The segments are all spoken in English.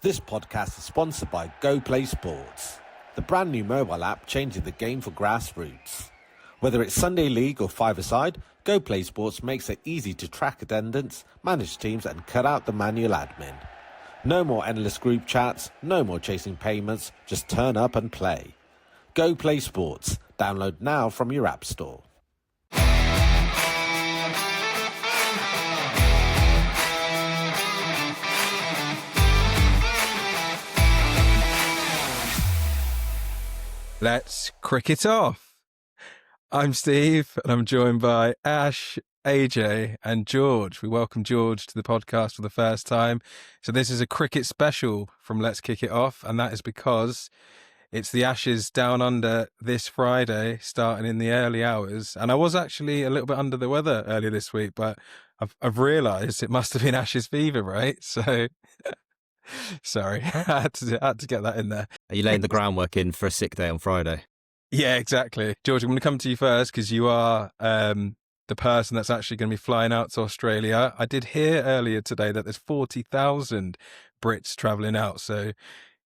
This podcast is sponsored by Go Play Sports, the brand new mobile app changing the game for grassroots. Whether it's Sunday League or five-a-side, Go Play Sports makes it easy to track attendance, manage teams and cut out the manual admin. No more endless group chats, no more chasing payments, just turn up and play. Go Play Sports. Download now from your app store. Let's cricket off. I'm Steve, and I'm joined by Ash, AJ, and George. We welcome George to the podcast for the first time. So this is a cricket special from Let's Kick It Off, and that is because it's the Ashes down under this Friday, starting in the early hours. And I was actually a little bit under the weather earlier this week, but I've realised it must have been Ashes fever, right? So sorry, I had to get that in there. Are you laying the groundwork in for a sick day on Friday? Yeah, exactly. George, I'm going to come to you first because you are the person that's actually going to be flying out to Australia. I did hear earlier today that there's 40,000 Brits travelling out. So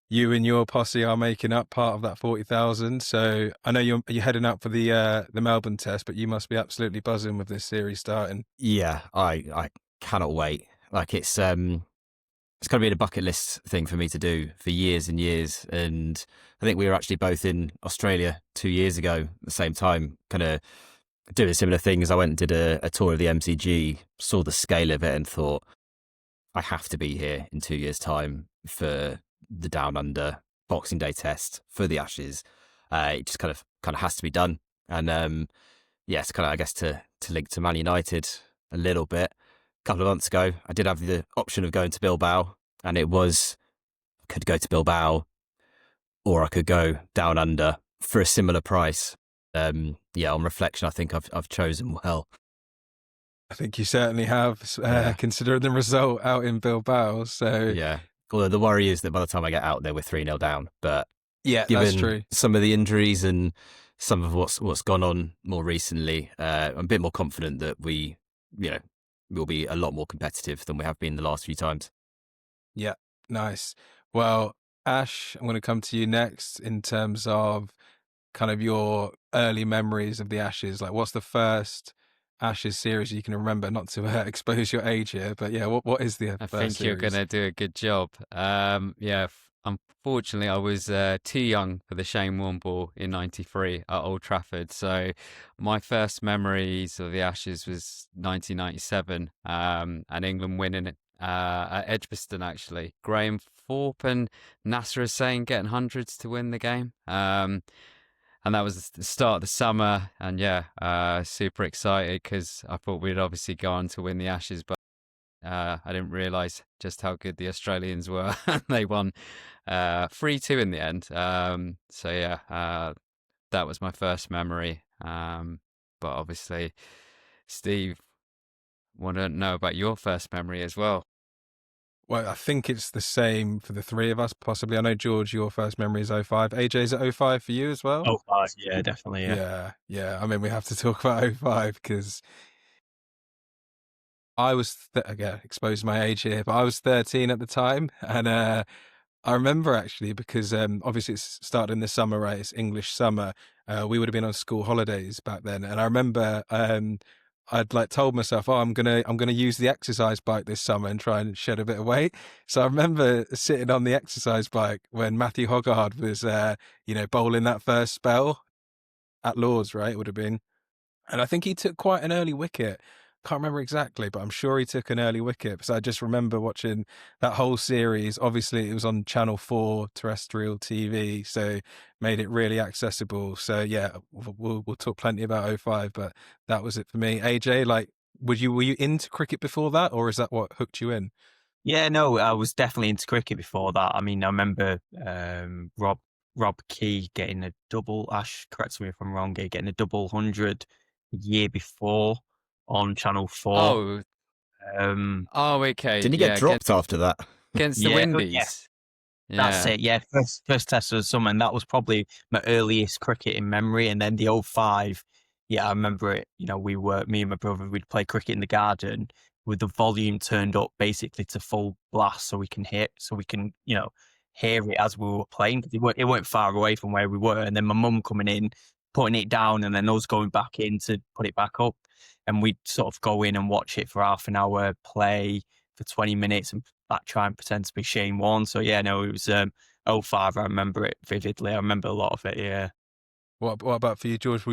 you and your posse are making up part of that 40,000. So I know you're heading out for the Melbourne test, but you must be absolutely buzzing with this series starting. Yeah, I cannot wait. Like it's kind of been a bucket list thing for me to do for years and years. And I think we were actually both in Australia 2 years ago at the same time, kind of doing similar things. I went and did a tour of the MCG, saw the scale of it and thought, I have to be here in 2 years' time for the Down Under Boxing Day test for the Ashes. It just kind of has to be done. And it's kind of, I guess, to link to Man United a little bit. A couple of months ago, I did have the option of going to Bilbao, and it was, I could go to Bilbao or I could go down under for a similar price. On reflection, I think I've chosen well. I think you certainly have, considering the result out in Bilbao. So yeah, although the worry is that by the time I get out there, we're 3-0 down. But yeah, given that's true. Some of the injuries and some of what's gone on more recently, I'm a bit more confident that we'll be a lot more competitive than we have been the last few times. Yeah, nice. Well, Ash, I'm going to come to you next in terms of kind of your early memories of the Ashes. Like, what's the first Ashes series you can remember? Not to expose your age here, but yeah, what is the I first think series? you're going to do a good job. Unfortunately, I was too young for the Shane Warne ball in '93 at Old Trafford. So my first memories of the Ashes was 1997 and England winning it at Edgbaston, actually. Graham Thorpe and Nasser Hussain getting hundreds to win the game. And that was the start of the summer. And super excited because I thought we'd obviously go on to win the Ashes, but I didn't realise just how good the Australians were. They won 3-2 in the end. That was my first memory. But obviously, Steve, want to know about your first memory as well. Well, I think it's the same for the three of us, possibly. I know, George, your first memory is 05. AJ, is it 05 for you as well? 05, yeah, definitely, Yeah. I mean, we have to talk about 05 because I was, exposed my age here, but I was 13 at the time. And I remember actually because obviously it's started in the summer, right? It's English summer. We would have been on school holidays back then. And I remember I'd told myself, I'm gonna use the exercise bike this summer and try and shed a bit of weight. So I remember sitting on the exercise bike when Matthew Hoggard was, bowling that first spell at Lord's, right? It would have been. And I think he took quite an early wicket. Can't remember exactly, but I'm sure he took an early wicket. So I just remember watching that whole series. Obviously, it was on Channel 4 terrestrial TV, so made it really accessible. So yeah, we'll talk plenty about 05, but that was it for me. AJ, were you into cricket before that, or is that what hooked you in? Yeah, no, I was definitely into cricket before that. I mean, I remember Rob Key getting a double. Ash, correct me if I'm wrong, getting a double 100 the year before on Channel 4. Okay. Didn't he get dropped after that? Against the Windies? Yeah. That's it, yeah. First test of the summer, and that was probably my earliest cricket in memory. And then the 05, I remember it. Me and my brother, we'd play cricket in the garden. with the volume turned up basically to full blast so we can hear it as we were playing. It weren't far away from where we were. And then my mum coming in, putting it down, and then us going back in to put it back up. And we'd sort of go in and watch it for half an hour, play for 20 minutes, and try and pretend to be Shane Warne. So yeah, no, it was 05. I remember it vividly. I remember a lot of it. Yeah. What about for you, George?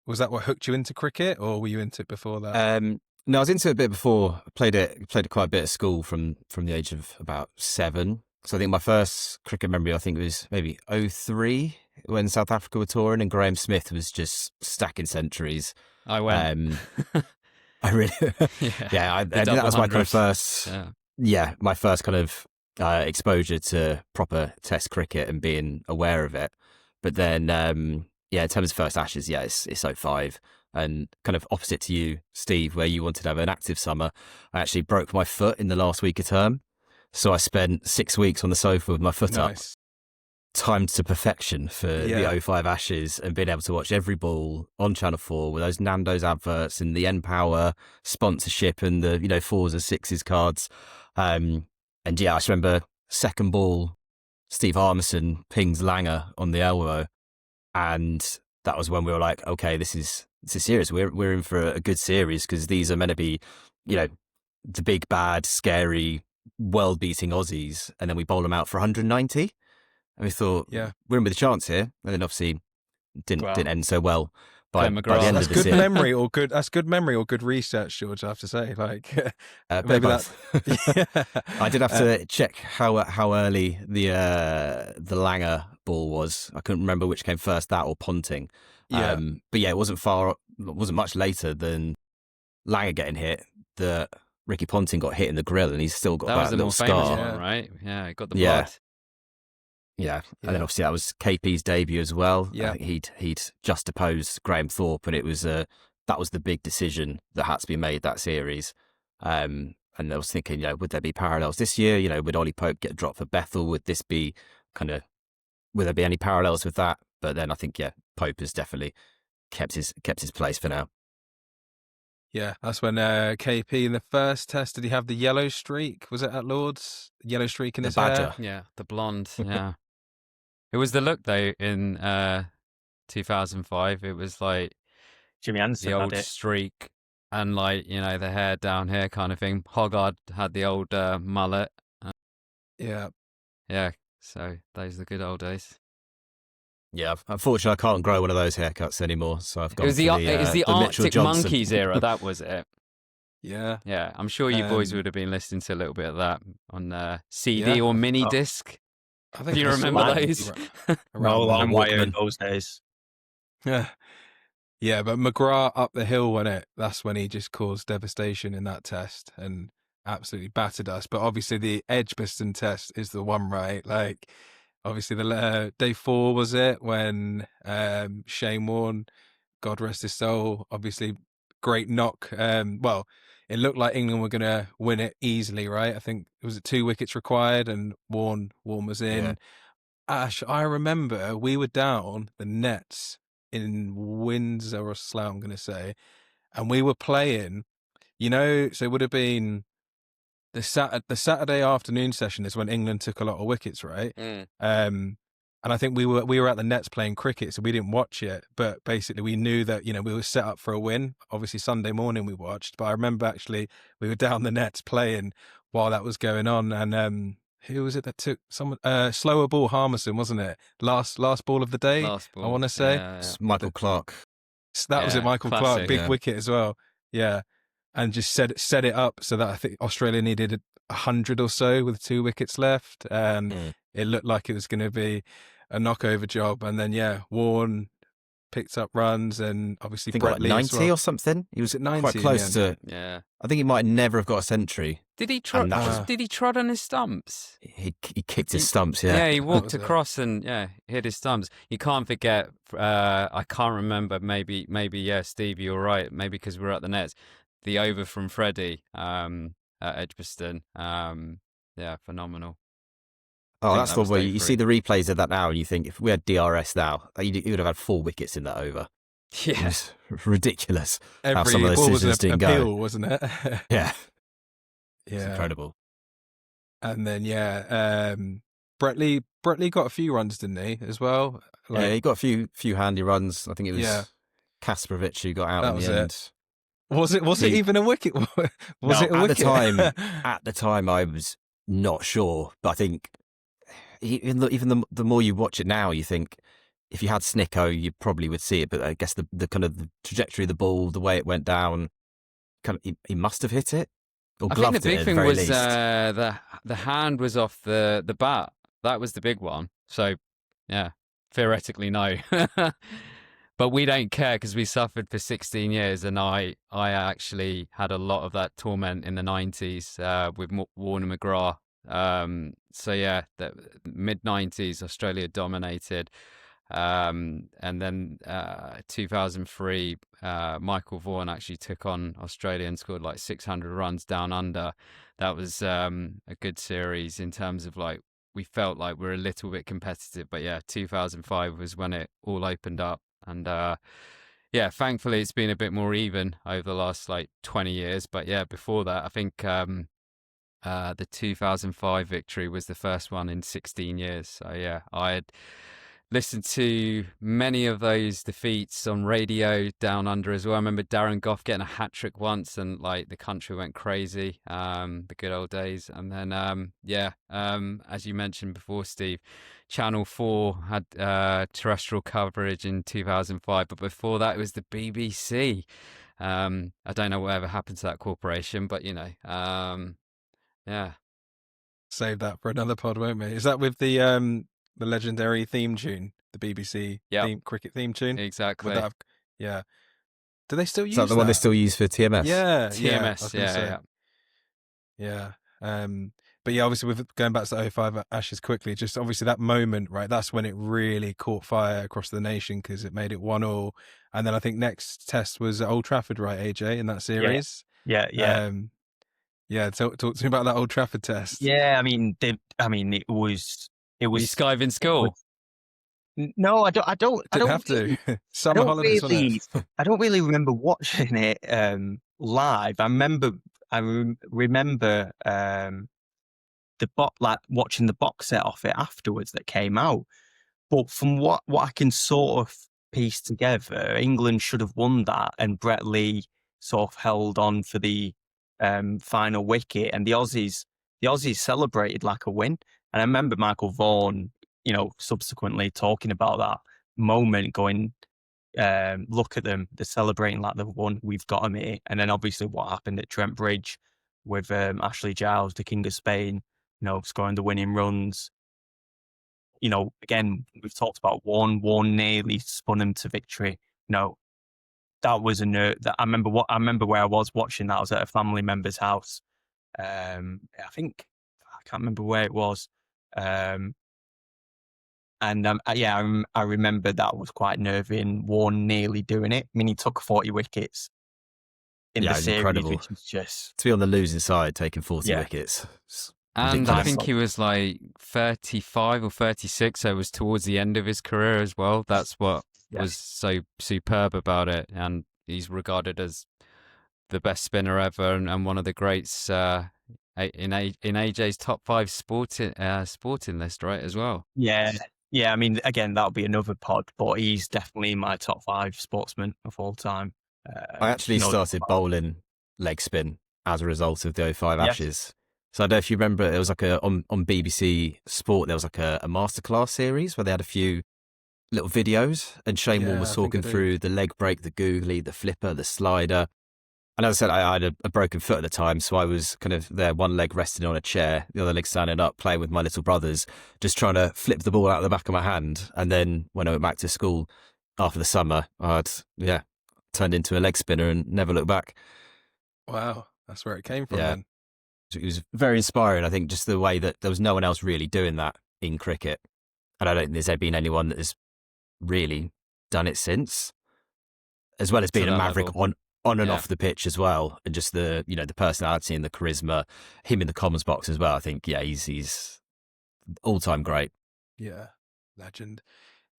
Was that what hooked you into cricket, or were you into it before that? No, I was into it a bit before. I played it quite a bit at school from the age of about 7. So I think my first cricket memory, I think, was maybe 03 when South Africa were touring and Graham Smith was just stacking centuries. I went. I really, yeah. I think that was my kind of first, my first kind of exposure to proper Test cricket and being aware of it. But then, in terms of first Ashes, it's 05. And kind of opposite to you, Steve, where you wanted to have an active summer, I actually broke my foot in the last week of term. So I spent 6 weeks on the sofa with my foot up, timed to perfection for the 05 Ashes, and being able to watch every ball on Channel 4 with those Nando's adverts and the N-Power sponsorship and the 4s and 6s cards. And I just remember second ball, Steve Harmison pings Langer on the elbow. And that was when we were like, okay, this is serious. We're in for a good series because these are meant to be, the big, bad, scary, world-beating Aussies. And then we bowl them out for 190. And we thought, we're in with a chance here. And then obviously didn't end so well. By the end of the series. That's good memory or good research, George, I have to say. Maybe that. I did have to check how early the Langer ball was. I couldn't remember which came first, that or Ponting. But it wasn't much later than Langer getting hit that Ricky Ponting got hit in the grill, and he's still got that little scar. One, right? Yeah, got the blood. Yeah, and then obviously that was KP's debut as well. Yeah, I think he'd just opposed Graham Thorpe, and it was that was the big decision that had to be made that series. And I was thinking, would there be parallels this year? Would Ollie Pope get dropped for Bethel? Would this be would there be any parallels with that? But then I think Pope has definitely kept his place for now. Yeah, that's when KP in the first test, did he have the yellow streak? Was it at Lord's? Yellow streak in his hair? Yeah, the blonde. Yeah. It was the look though in 2005. It was like Jimmy Anderson the old had it. streak and the hair down here kind of thing. Hoggard had the old mullet. Yeah. So those are the good old days. Yeah, unfortunately, I can't grow one of those haircuts anymore. So I've got it was the Arctic Monkeys era. That was it. Yeah. I'm sure you boys would have been listening to a little bit of that on CD or mini disc. I think do you remember those? Around wire in those days. Yeah. Yeah, but McGrath up the hill that's when he just caused devastation in that test and absolutely battered us. But obviously the Edgbaston test is the one, right? Obviously the day 4 was it when Shane Warne, God rest his soul, obviously great knock. It looked like England were going to win it easily, right? I think it was 2 wickets required and Warne was in. Yeah. Ash, I remember we were down the nets in Windsor or Slough, I'm going to say, and we were playing, so it would have been the Saturday afternoon session is when England took a lot of wickets, right? And I think we were at the nets playing cricket, so we didn't watch it. But basically, we knew that we were set up for a win. Obviously, Sunday morning we watched, but I remember actually we were down the nets playing while that was going on. And who was it that took someone slower ball? Harmison, wasn't it? Last ball of the day. Last ball. I want to say It's Michael Clark. That was it. Michael classic, Clark, big wicket as well. Yeah, and just set it up so that I think Australia needed 100 or so with 2 wickets left, and it looked like it was going to be a knockover job. And then Warne picked up runs, and obviously Brett Lee 90 as well. or something. He was at 90 quite close to. Yeah. I think he might never have got a century. Did he trod? Did he trod on his stumps? He kicked his stumps. Yeah. Yeah, he walked across and hit his stumps. You can't forget. I can't remember. Maybe. Steve, you're right. Maybe because we're at the nets. The over from Freddie at Edgbaston. Phenomenal. Oh, that's the way you see the replays of that now, and you think if we had DRS now, you would have had 4 wickets in that over. Yeah, it's ridiculous. Every how some of those ball was decisions an didn't appeal, go, wasn't it? Yeah. It's incredible. And then Brett Lee got a few runs, didn't he, as well? Yeah, he got a few handy runs. I think it was Yeah. Kasparovich who got out That in was the it. end. Was it even a wicket? Was it a at wicket? the time, I was not sure, but I think even the more you watch it now, you think if you had Snicko, you probably would see it. But I guess the kind of the trajectory of the ball, the way it went down, kind of he must have hit it or I think gloved the it big at the thing very was least. the hand was off the bat. That was the big one. So, yeah, theoretically, no. But we don't care because we suffered for 16 years, and I actually had a lot of that torment in the 90s with Warner McGrath. So yeah, the mid 90s, Australia dominated, and then 2003, Michael Vaughan actually took on Australia and scored like 600 runs down under. That was a good series in terms of like we felt like we were a little bit competitive, but yeah, 2005 was when it all opened up. And yeah, thankfully it's been a bit more even over the last like 20 years. But yeah, before that, I think the 2005 victory was the first one in 16 years. So yeah, I had listened to many of those defeats on radio down under as well. I remember Darren Goff getting a hat trick once, and like the country went crazy. The good old days. And then as you mentioned before, Steve, Channel 4 had terrestrial coverage in 2005, but before that it was the BBC. I don't know whatever happened to that corporation, but yeah. Save that for another pod, won't we? Is that with the legendary theme tune, the BBC cricket theme tune? Exactly. Would that have, yeah. Do they still use Is that the one they still use for TMS? Yeah, TMS. Yeah. But yeah, obviously with going back to the 05 Ashes quickly, just obviously that moment, right? That's when it really caught fire across the nation because it made it 1-1. And then I think next test was at Old Trafford, right, AJ, in that series? Yeah. Yeah, talk to me about that Old Trafford test. Yeah, I mean, it was. Were you skiving school? No, I don't. Didn't have to. Summer holidays, wasn't it? I don't really remember watching it live. I remember watching the box set off it afterwards that came out. But from what I can sort of piece together, England should have won that, and Brett Lee sort of held on for the final wicket, and the Aussies celebrated like a win. And I remember Michael Vaughan, subsequently talking about that moment, going, look at them, they're celebrating like they've won, we've got them here. And then obviously what happened at Trent Bridge with Ashley Giles, the King of Spain, scoring the winning runs. Again, we've talked about Warren nearly spun him to victory. That was a note that I remember where I was watching that. I was at a family member's house. I think, I can't remember where it was. And I remember that was quite nervy, and Warren nearly doing it. I mean, he took 40 wickets in the series, incredible. which was just To be on the losing side, taking 40 wickets. And ridiculous. I think he was like 35 or 36, so it was towards the end of his career as well. That's what was so superb about it. And he's regarded as the best spinner ever and one of the greats in AJ's top 5 sporting list, right, as well. Yeah. I mean, again, that'll be another pod, but he's definitely in my top 5 sportsmen of all time. I actually started bowling leg spin as a result of the 05 Ashes. So I don't know if you remember, it was like on BBC Sport, there was like a masterclass series where they had a few little videos, and Shane Warne was talking through the leg break, the googly, the flipper, the slider. And as I said, I had a broken foot at the time, so I was kind of there, one leg resting on a chair, the other leg standing up, playing with my little brothers, just trying to flip the ball out of the back of my hand. And then when I went back to school after the summer, I'd turned into a leg spinner and never looked back. Wow, that's where it came from then. It was very inspiring. I think just the way that there was no one else really doing that in cricket. And I don't think there's ever been anyone that has really done it since, as well as being a maverick on and off the pitch as well. And just the personality and the charisma, him in the comms box as well. I think, he's all-time great. Yeah, legend.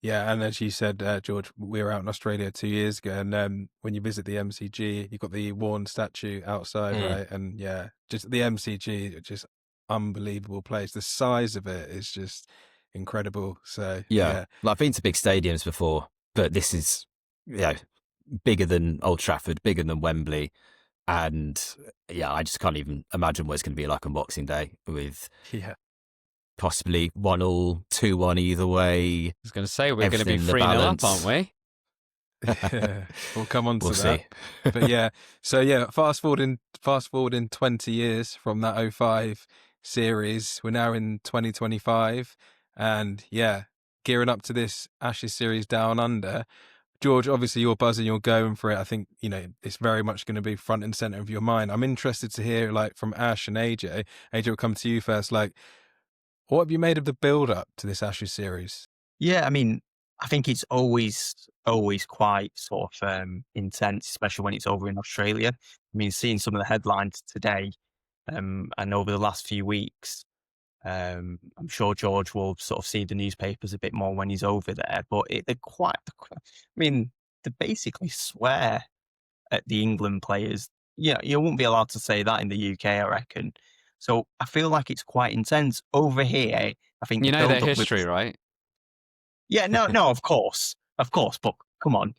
Yeah, and as you said, George, we were out in Australia 2 years ago, and when you visit the MCG, you've got the worn statue outside, right? And yeah, just the MCG, just unbelievable place. The size of it is just incredible. So Yeah. Like, I've been to big stadiums before, but this is, bigger than Old Trafford, bigger than Wembley. And yeah, I just can't even imagine what it's going to be like on Boxing Day with yeah. possibly 1-1, 2-1 either way. I was going to say, we're going to be Everything in the 3-0 up, balance. aren't we? Yeah, we'll come on to We'll that. see. But yeah, so yeah, fast forwarding 20 years from that '05 series, we're now in 2025, and yeah, gearing up to this Ashes series down under. George, obviously you're buzzing, you're going for it. I think, it's very much going to be front and center of your mind. I'm interested to hear, like, from Ash and AJ. AJ, will come to you first. Like, what have you made of the build up to this Ashes series? Yeah, I mean, I think it's always quite sort of intense, especially when it's over in Australia. I mean, seeing some of the headlines today and over the last few weeks, I'm sure George will sort of see the newspapers a bit more when he's over there. But they're quite, I mean, they basically swear at the England players. Yeah, you wouldn't be allowed to say that in the UK, I reckon. So I feel like it's quite intense over here. I think You the know their build-up with- history, right? Yeah, no, of course, but come on,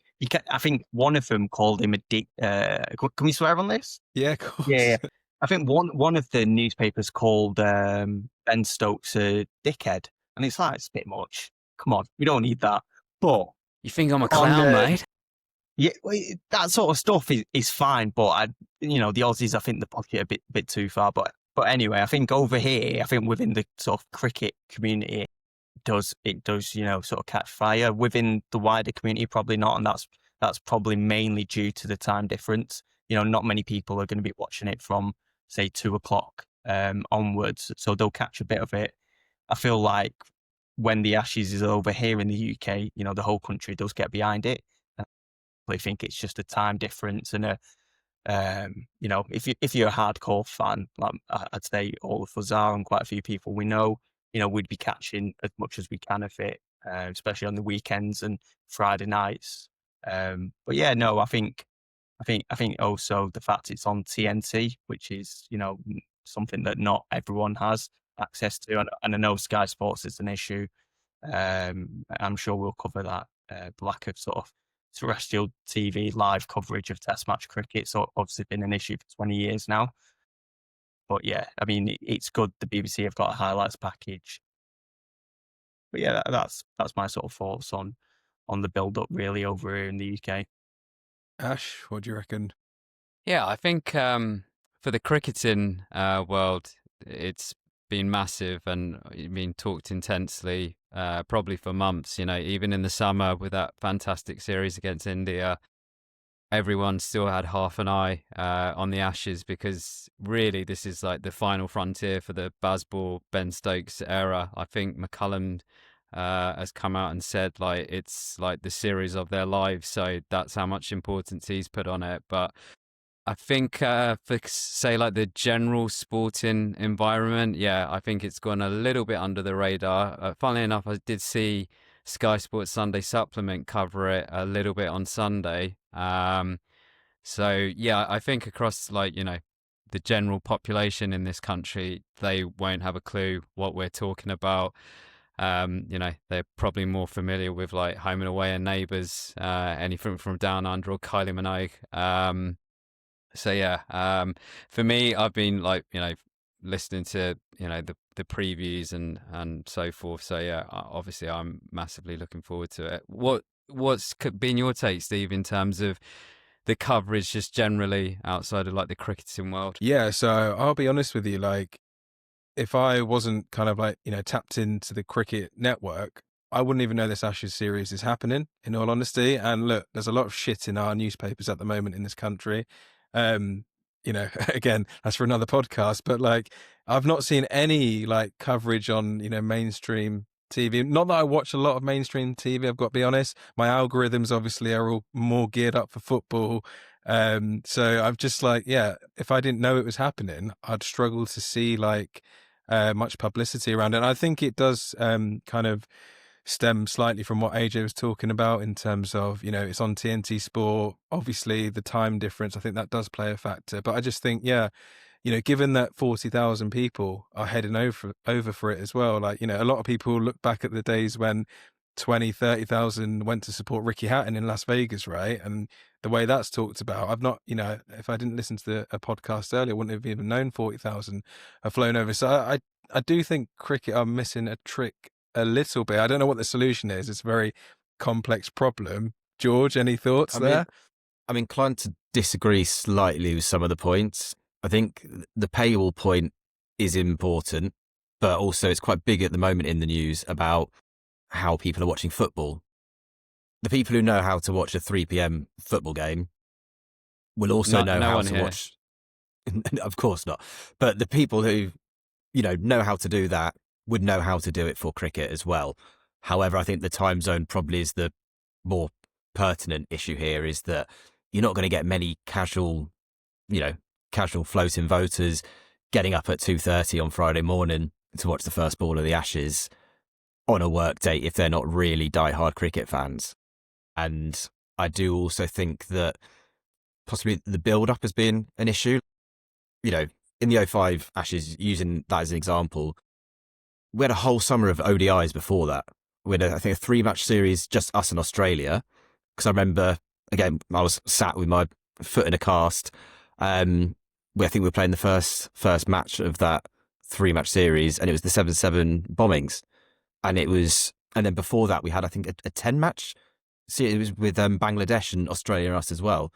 I think one of them called him a dick. Can we swear on this? Yeah, of course. Yeah. I think one of the newspapers called Ben Stokes a dickhead, and it's like, it's a bit much. Come on, we don't need that. But You think I'm a on clown, mate? yeah, that sort of stuff is fine, but the Aussies, I think they push it a bit too far. But anyway, I think over here, I think within the sort of cricket community, it does sort of catch fire. Within the wider community, probably not, and that's probably mainly due to the time difference. Not many people are going to be watching it from, say, 2 o'clock onwards, so they'll catch a bit of it. I feel like when the Ashes is over here in the UK, the whole country does get behind it. I think it's just a time difference and if you're a hardcore fan, like I'd say all of us are, and quite a few people we know, we'd be catching as much as we can of it, especially on the weekends and Friday nights. But yeah, no, I think also the fact it's on TNT, which is something that not everyone has access to, and I know Sky Sports is an issue. I'm sure we'll cover that. The lack of sort of terrestrial TV live coverage of Test match cricket. So obviously been an issue for 20 years now. But yeah, I mean, it's good the BBC have got a highlights package. But yeah, that's my sort of thoughts on the build up really over here in the UK. Ash, what do you reckon? Yeah, I think for the cricketing world, it's been massive and been talked intensely, probably for months. Even in the summer with that fantastic series against India, everyone still had half an eye on the Ashes, because really this is like the final frontier for the Bazball, Ben Stokes era. I think McCullum has come out and said like it's like the series of their lives, so that's how much importance he's put on it. But I think for, say, like the general sporting environment, yeah, I think it's gone a little bit under the radar. Funnily enough, I did see Sky Sports Sunday Supplement cover it a little bit on Sunday. So yeah, I think across like, the general population in this country, they won't have a clue what we're talking about. They're probably more familiar with like Home and Away and Neighbours, anything from Down Under or Kylie Minogue. So yeah, for me, I've been like, listening to, the previews and so forth. So yeah, obviously I'm massively looking forward to it. What's been your take, Steve, in terms of the coverage just generally outside of like the cricketing world? Yeah, so I'll be honest with you, like, if I wasn't kind of like, tapped into the cricket network, I wouldn't even know this Ashes series is happening, in all honesty. And look, there's a lot of shit in our newspapers at the moment in this country. Again, that's for another podcast, but like, I've not seen any like coverage on, mainstream TV. Not that I watch a lot of mainstream TV, I've got to be honest. My algorithms obviously are all more geared up for football. So I'm just like, yeah, if I didn't know it was happening, I'd struggle to see like much publicity around it. And I think it does kind of stems slightly from what AJ was talking about in terms of, it's on TNT Sport. Obviously, the time difference, I think that does play a factor. But I just think, given that 40,000 people are heading over for it as well, like, a lot of people look back at the days when 20, 30,000 went to support Ricky Hatton in Las Vegas, right? And the way that's talked about, I've not, if I didn't listen to a podcast earlier, I wouldn't have even known 40,000 have flown over. So I do think cricket are missing a trick a little bit. I don't know what the solution is. It's a very complex problem. George, any thoughts there? I'm inclined to disagree slightly with some of the points. I think the paywall point is important, but also it's quite big at the moment in the news about how people are watching football. The people who know how to watch a 3 p.m. football game will also know how to watch. Of course not. But the people who, know how to do that would know how to do it for cricket as well. However, I think the time zone probably is the more pertinent issue here, is that you're not going to get many casual floating voters getting up at 2:30 on Friday morning to watch the first ball of the Ashes on a work day if they're not really diehard cricket fans. And I do also think that possibly the build-up has been an issue. In the 05 Ashes, using that as an example, we had a whole summer of ODIs before that. We had, I think, a 3-match series, just us and Australia. Because I remember, again, I was sat with my foot in a cast. I think we were playing the first match of that 3-match series, and it was the 7-7 bombings. And then before that, we had, I think, a 10-match. See, it was with Bangladesh and Australia and us as well.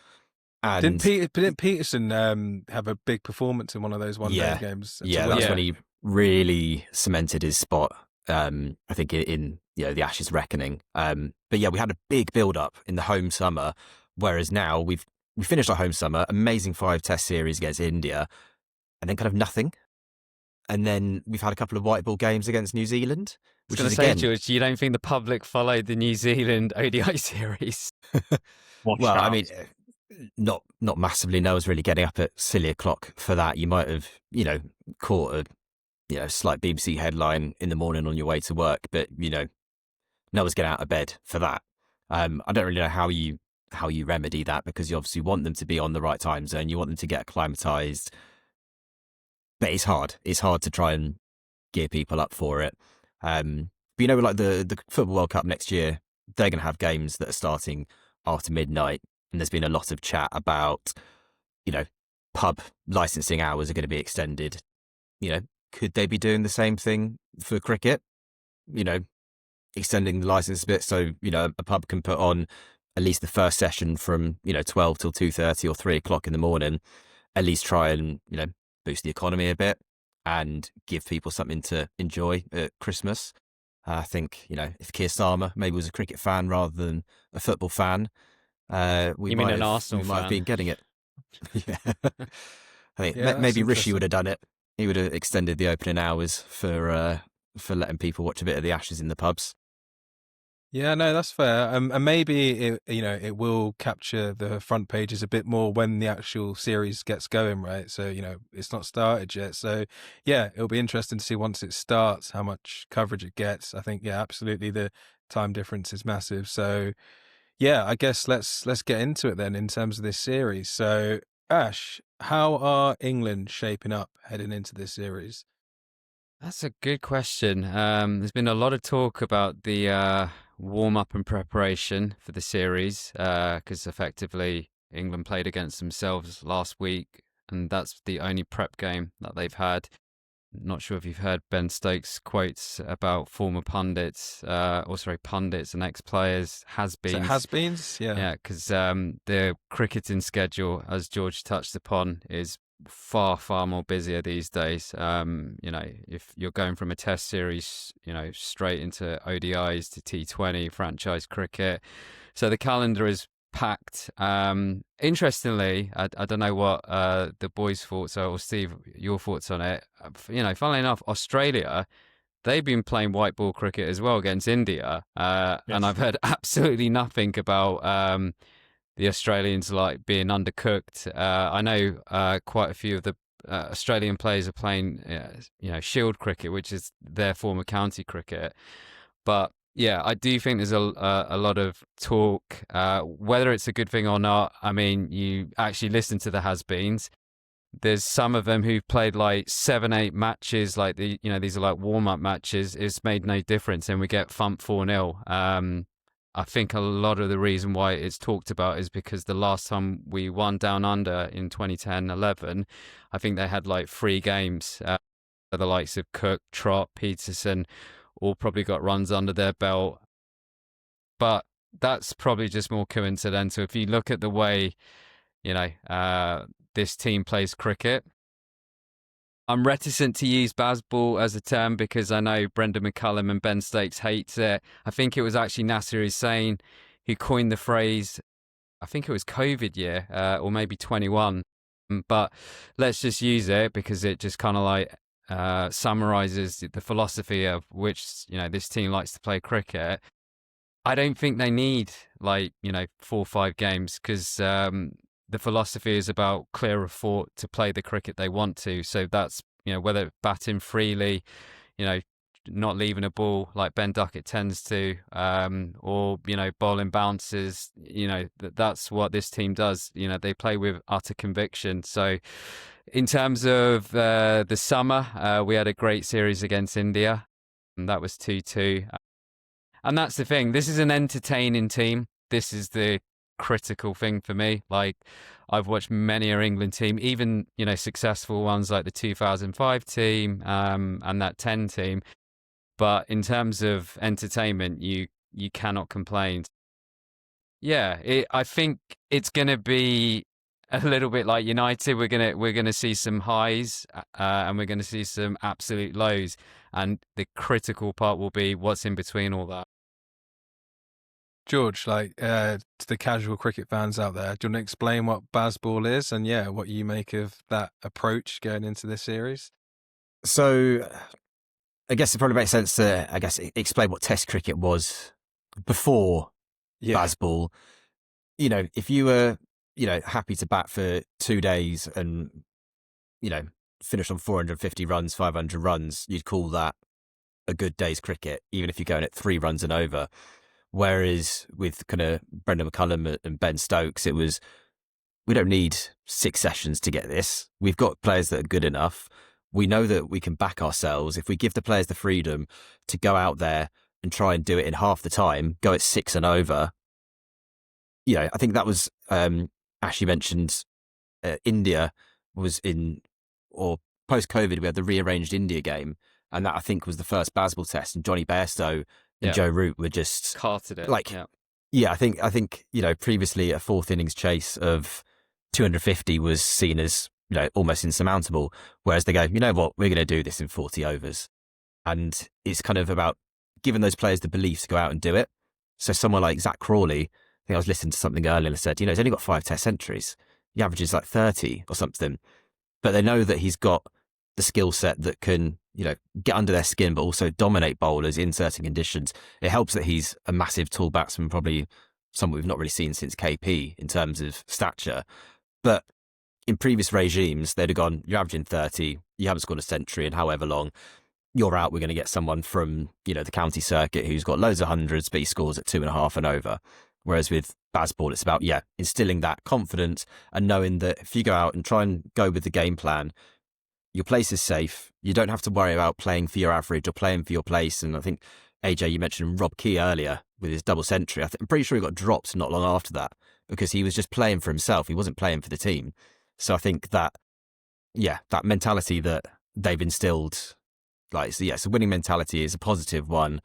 And didn't Peterson have a big performance in one of those one-day games? Yeah, that's when he really cemented his spot. I think in the Ashes reckoning. But yeah, we had a big build-up in the home summer, whereas now we finished our home summer, amazing 5-test series against India, and then kind of nothing. And then we've had a couple of white ball games against New Zealand. I was going to say, George, you don't think the public followed the New Zealand ODI series? I mean, not massively. No one's really getting up at silly o'clock for that. You might have, caught a slight BBC headline in the morning on your way to work, but no one's getting out of bed for that. I don't really know how you remedy that, because you obviously want them to be on the right time zone. You want them to get acclimatized. But it's hard. It's hard to try and gear people up for it. But like the Football World Cup next year, they're going to have games that are starting after midnight. And there's been a lot of chat about, pub licensing hours are going to be extended. Could they be doing the same thing for cricket? Extending the license a bit so, a pub can put on at least the first session from, 12 till 2:30 or 3 o'clock in the morning, at least try and, boost the economy a bit and give people something to enjoy at Christmas. I think, if Keir Starmer maybe was a cricket fan rather than a football fan, you mean an Arsenal fan? We might have been getting it. Yeah. I think maybe Rishi would have done it. He would have extended the opening hours for letting people watch a bit of the Ashes in the pubs. Yeah, no, that's fair. And maybe it will capture the front pages a bit more when the actual series gets going, right? So, it's not started yet. So, yeah, it'll be interesting to see once it starts how much coverage it gets. I think, yeah, absolutely, the time difference is massive. So, yeah, I guess let's get into it then in terms of this series. So, Ash, how are England shaping up heading into this series? That's a good question. There's been a lot of talk about the warm-up and preparation for the series, because effectively England played against themselves last week, and that's the only prep game that they've had. Not sure if you've heard Ben Stokes' quotes about former pundits and ex-players, has-beens. Has-beens, yeah. Yeah, because the cricketing schedule, as George touched upon, is far, far more busier these days. If you're going from a test series, straight into ODIs to T20 franchise cricket. So the calendar is packed. Interestingly, I don't know what the boys' thoughts are, or Steve, your thoughts on it. Funnily enough, Australia, they've been playing white ball cricket as well against India. Yes. And I've heard absolutely nothing about the Australians being undercooked. I know quite a few of the Australian players are playing, Shield cricket, which is their form of county cricket. But Yeah, I do think there's a lot of talk, whether it's a good thing or not. I mean, you actually listen to the has-beens. There's some of them who've played like 7, 8 matches, like these are like warm-up matches. It's made no difference, and we get thumped 4-0. I think a lot of the reason why it's talked about is because the last time we won down under in 2010-11, I think they had like 3 games. The likes of Cook, Trott, Peterson, all probably got runs under their belt. But that's probably just more coincidental. If you look at the way, this team plays cricket, I'm reticent to use Bazball as a term because I know Brendan McCullum and Ben Stokes hates it. I think it was actually Nasser Hussain who coined the phrase, I think it was COVID year, or maybe 21. But let's just use it because it just kind of like summarizes the philosophy of which, this team likes to play cricket. I don't think they need 4 or 5 games because the philosophy is about clear of thought to play the cricket they want to. So that's, whether batting freely, not leaving a ball like Ben Duckett tends to, or, bowling bounces, that's what this team does. They play with utter conviction. So in terms of the summer, we had a great series against India, and that was 2-2. And that's the thing. This is an entertaining team. This is the critical thing for me. Like, I've watched many an England team, even, successful ones like the 2005 team and that 10 team. But in terms of entertainment, you cannot complain. Yeah, I think it's going to be a little bit like United. We're gonna see some highs and we're going to see some absolute lows. And the critical part will be what's in between all that. George, to the casual cricket fans out there, do you want to explain what Bazball is and what you make of that approach going into this series? So I guess it probably makes sense to, explain what Test cricket was before Bazball. If you were, happy to bat for 2 days and, finish on 450 runs, 500 runs, you'd call that a good day's cricket, even if you're going at 3 runs and over. Whereas with kind of Brendan McCullum and Ben Stokes, it was, we don't need 6 sessions to get this. We've got players that are good enough. We know that we can back ourselves. If we give the players the freedom to go out there and try and do it in half the time, go at 6 and over. I think that was, Ashley mentioned India was in, or post-COVID, we had the rearranged India game. And that, I think, was the first Bazball test. And Johnny Bairstow and Joe Root were just carted it. I think previously a 4th innings chase of 250 was seen as almost insurmountable, whereas they go, you know what, we're going to do this in 40 overs, and it's kind of about giving those players the belief to go out and do it. So someone like Zach Crawley, I think I was listening to something earlier and said, he's only got 5 Test centuries, he averages like 30 or something, but they know that he's got the skill set that can get under their skin, but also dominate bowlers in certain conditions. It helps that he's a massive tall batsman, probably someone we've not really seen since KP in terms of stature. But in previous regimes, they'd have gone, you're averaging 30, you haven't scored a century in however long, you're out, we're going to get someone from, the county circuit who's got loads of hundreds, but he scores at 2.5 and over. Whereas with Bazball, it's about, instilling that confidence and knowing that if you go out and try and go with the game plan, your place is safe. You don't have to worry about playing for your average or playing for your place. And I think, AJ, you mentioned Rob Key earlier with his double century. I'm pretty sure he got dropped not long after that because he was just playing for himself. He wasn't playing for the team. So I think that, that mentality that they've instilled, so winning mentality is a positive one.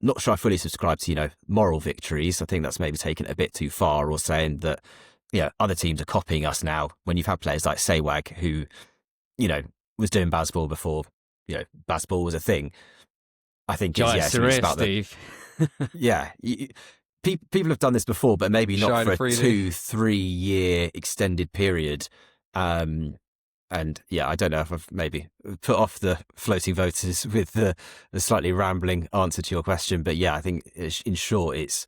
Not sure I fully subscribe to, moral victories. I think that's maybe taken it a bit too far, or saying that, other teams are copying us now when you've had players like Sehwag who, was doing Bazball before, Bazball was a thing. I think it's about Steve. People have done this before, but maybe not for a 2-3 year extended period. And I don't know if I've maybe put off the floating voters with the slightly rambling answer to your question, but I think in short, it's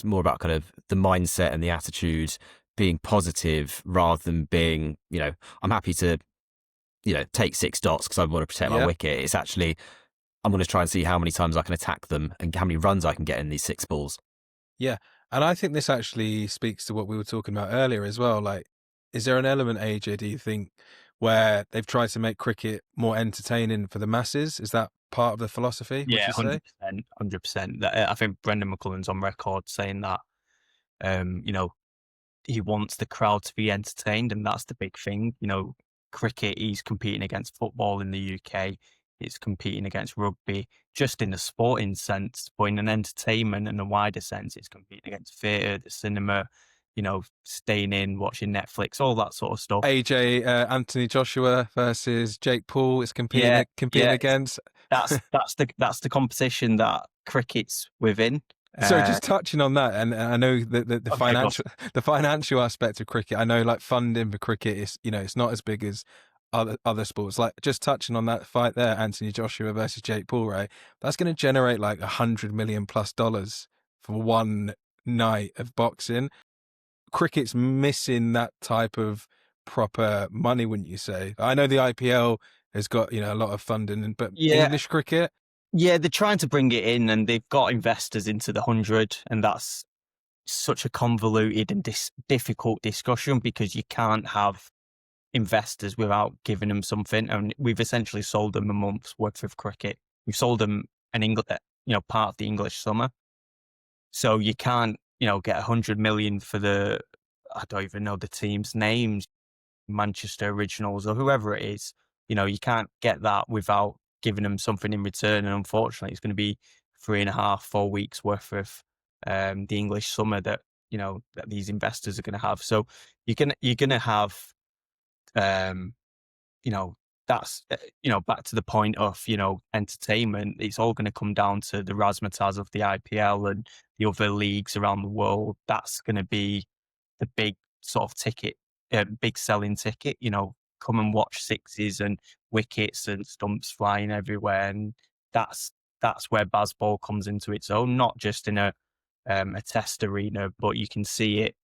more about kind of the mindset and the attitude, being positive rather than being, I'm happy to, take 6 dots because I want to protect my wicket. It's actually, I'm going to try and see how many times I can attack them and how many runs I can get in these 6 balls. Yeah. And I think this actually speaks to what we were talking about earlier as well. Like, is there an element, AJ, do you think, where they've tried to make cricket more entertaining for the masses? Is that part of the philosophy, would Yeah, you say? 100%. I think Brendan McCullum's on record saying that, he wants the crowd to be entertained, and that's the big thing. Cricket, he's competing against football in the UK. It's competing against rugby, just in the sporting sense, but in an entertainment and a wider sense, it's competing against theatre, the cinema, staying in, watching Netflix, all that sort of stuff. AJ, Anthony Joshua versus Jake Paul is competing against. That's the competition that cricket's within. So just touching on that, and I know the financial aspect of cricket. I know like funding for cricket is it's not as big as other sports. Like just touching on that fight there, Anthony Joshua versus Jake Paul, right? That's going to generate like $100 million+ for one night of boxing. Cricket's missing that type of proper money, wouldn't you say? I know the IPL has got a lot of funding, but English cricket. Yeah, they're trying to bring it in, and they've got investors into the 100, and that's such a convoluted and difficult discussion because you can't have investors without giving them something. And we've essentially sold them a month's worth of cricket. We've sold them part of the English summer. So you can't, get 100 million for I don't even know the team's names, Manchester Originals or whoever it is. You can't get that without giving them something in return. And unfortunately, it's going to be 3.5, 4 weeks worth of the English summer that these investors are going to have. So you're going to have, that's back to the point of entertainment. It's all going to come down to the razzmatazz of the IPL and the other leagues around the world. That's going to be the big sort of ticket, big selling ticket. Come and watch sixes and wickets and stumps flying everywhere, and that's where baseball comes into its own. Not just in a test arena, but you can see it,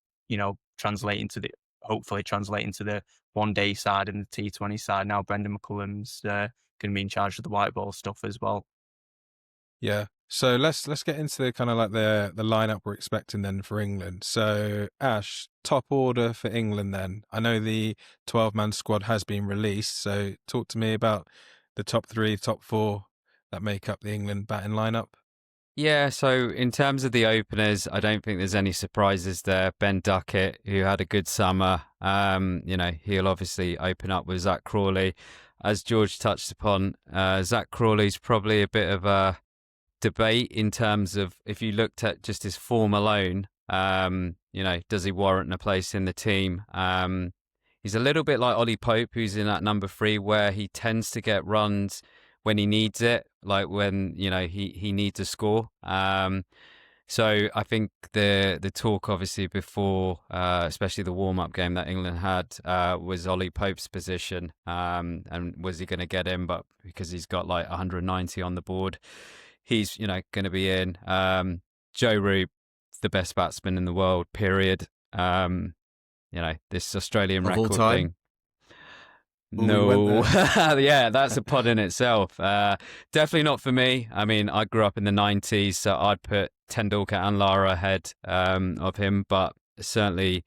hopefully translating to the one-day side and the T20 side. Now Brendan McCullum's going to be in charge of the white ball stuff as well. Yeah. So let's get into the kind of like the lineup we're expecting then for England. So Ash, top order for England then. I know the 12-man squad has been released, so talk to me about the top 3, top 4 that make up the England batting lineup. Yeah, so in terms of the openers, I don't think there's any surprises there. Ben Duckett, who had a good summer, he'll obviously open up with Zach Crawley. As George touched upon, Zach Crawley's probably a bit of a debate in terms of if you looked at just his form alone, does he warrant a place in the team? He's a little bit like Ollie Pope, who's in at number 3, where he tends to get runs when he needs it, like when he needs a score. So I think the talk obviously before, especially the warm-up game that England had, was Ollie Pope's position, and was he going to get in? But because he's got like 190 on the board, he's going to be in. Joe Root, the best batsman in the world, period. This Australian Of all record time? thing. Ooh, No, yeah, that's a pod in itself. Definitely not for me. I mean, I grew up in the 90s, so I'd put Tendulkar and Lara ahead of him. But certainly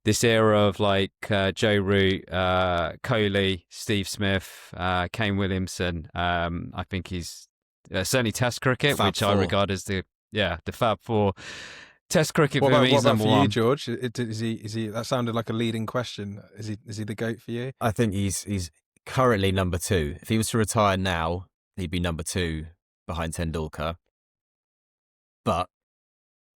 this era of like Joe Root, Kohli, Steve Smith, Kane Williamson, I think he's certainly Test cricket, Fab which Four. I regard as the Fab Four. Test cricket What for about, me what is about number for one. you, George? Is he? That sounded like a leading question. Is he the GOAT for you? I think he's currently number 2. If he was to retire now, he'd be number 2 behind Tendulkar. But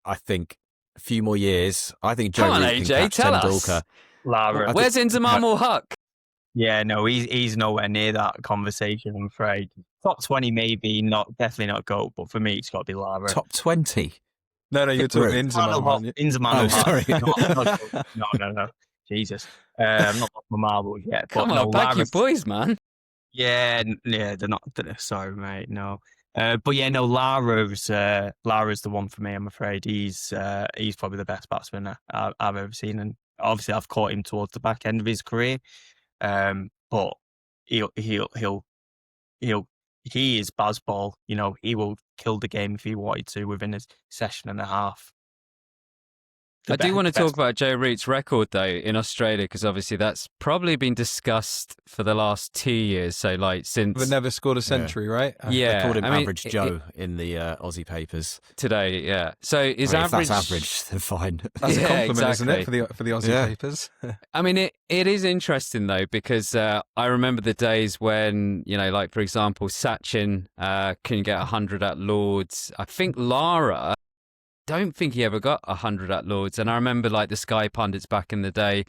I think a few more years, I think Joe Come on, Root can AJ, catch tell Tendulkar. us. Lara. Where's Inzamam or Huck? Yeah, no, he's nowhere near that conversation, I'm afraid. Top 20 maybe, definitely not GOAT, but for me it's got to be Lara. Top 20. No, you're talking Root. Inzamam, aren't you? Inzamam. Oh, sorry. No. Jesus. I'm not off my marbles yet. Come but on, no, back your Lara's, boys, man. yeah, they're not. Sorry, mate. No. But yeah, no, Lara's the one for me. I'm afraid he's probably the best batsman I've ever seen, and obviously I've caught him towards the back end of his career. But he'll he is Bazball. You know, he will kill the game if he wanted to within a session and a half. I do want to Best talk about Joe Root's record, though, in Australia, because obviously that's probably been discussed for the last 2 years. So, like, since... But never scored a century, right? They called him I mean, Average Joe in the Aussie papers. today, yeah. So his I mean, average... if that's average, then fine. That's a Yeah, compliment, isn't it, exactly. for the Aussie Yeah. papers? I mean, it is interesting, though, because I remember the days when, you know, like, for example, Sachin can get 100 at Lords. I think Lara... don't think he ever got 100 at Lords. And I remember, like, the Sky pundits back in the day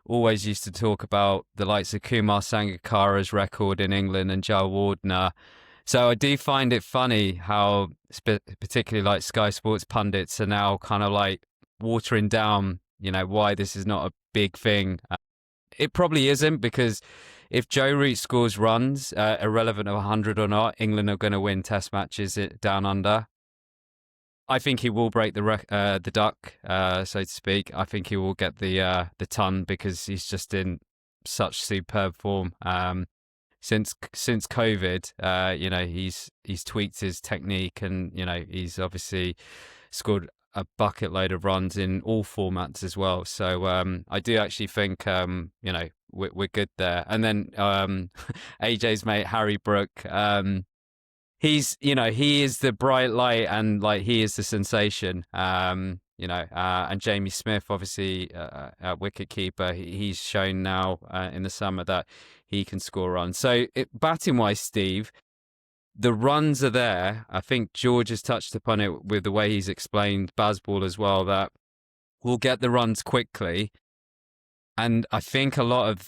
always used to talk about the likes of Kumar Sangakkara's record in England and Joe Wardner. So I do find it funny how particularly like Sky Sports pundits are now kind of like watering down, you know, why this is not a big thing. It probably isn't, because if Joe Root scores runs, irrelevant of 100 or not, England are going to win test matches down under. I think he will break the duck, so to speak. I think he will get the ton, because he's just in such superb form. Since COVID, you know, he's tweaked his technique, and you know, he's obviously scored a bucket load of runs in all formats as well. So I do actually think you know, we're good there. And then AJ's mate Harry Brook. He's, you know, he is the bright light, and like he is the sensation. You know, and Jamie Smith, obviously, wicket keeper, he's shown now in the summer that he can score runs. So batting wise, Steve, the runs are there. I think George has touched upon it with the way he's explained Bazball as well, that we'll get the runs quickly. And I think a lot of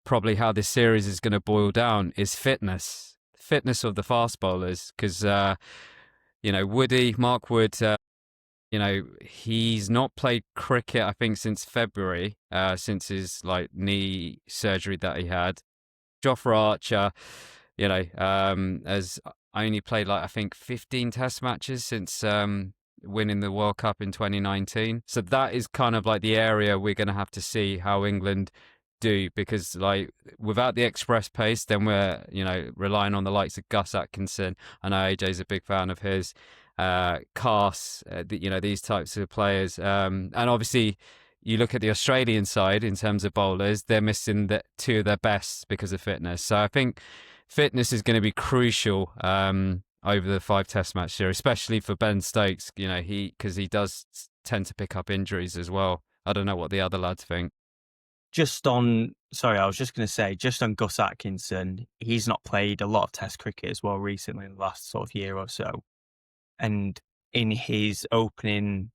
probably how this series is going to boil down is fitness of the fast bowlers, because you know, Mark Wood, you know, he's not played cricket I think since February, since his like knee surgery that he had. Jofra Archer, you know, has only played like I think 15 test matches since winning the World Cup in 2019. So that is kind of like the area we're going to have to see how England do, because like without the express pace, then we're, you know, relying on the likes of Gus Atkinson. I know AJ's a big fan of his. Cars, you know, these types of players. And obviously, you look at the Australian side in terms of bowlers, they're missing two of their best because of fitness. So I think fitness is going to be crucial over the 5 test match series, especially for Ben Stokes, you know, because he does tend to pick up injuries as well. I don't know what the other lads think. I was just going to say, just on Gus Atkinson, he's not played a lot of test cricket as well recently in the last sort of year or so. And in his opening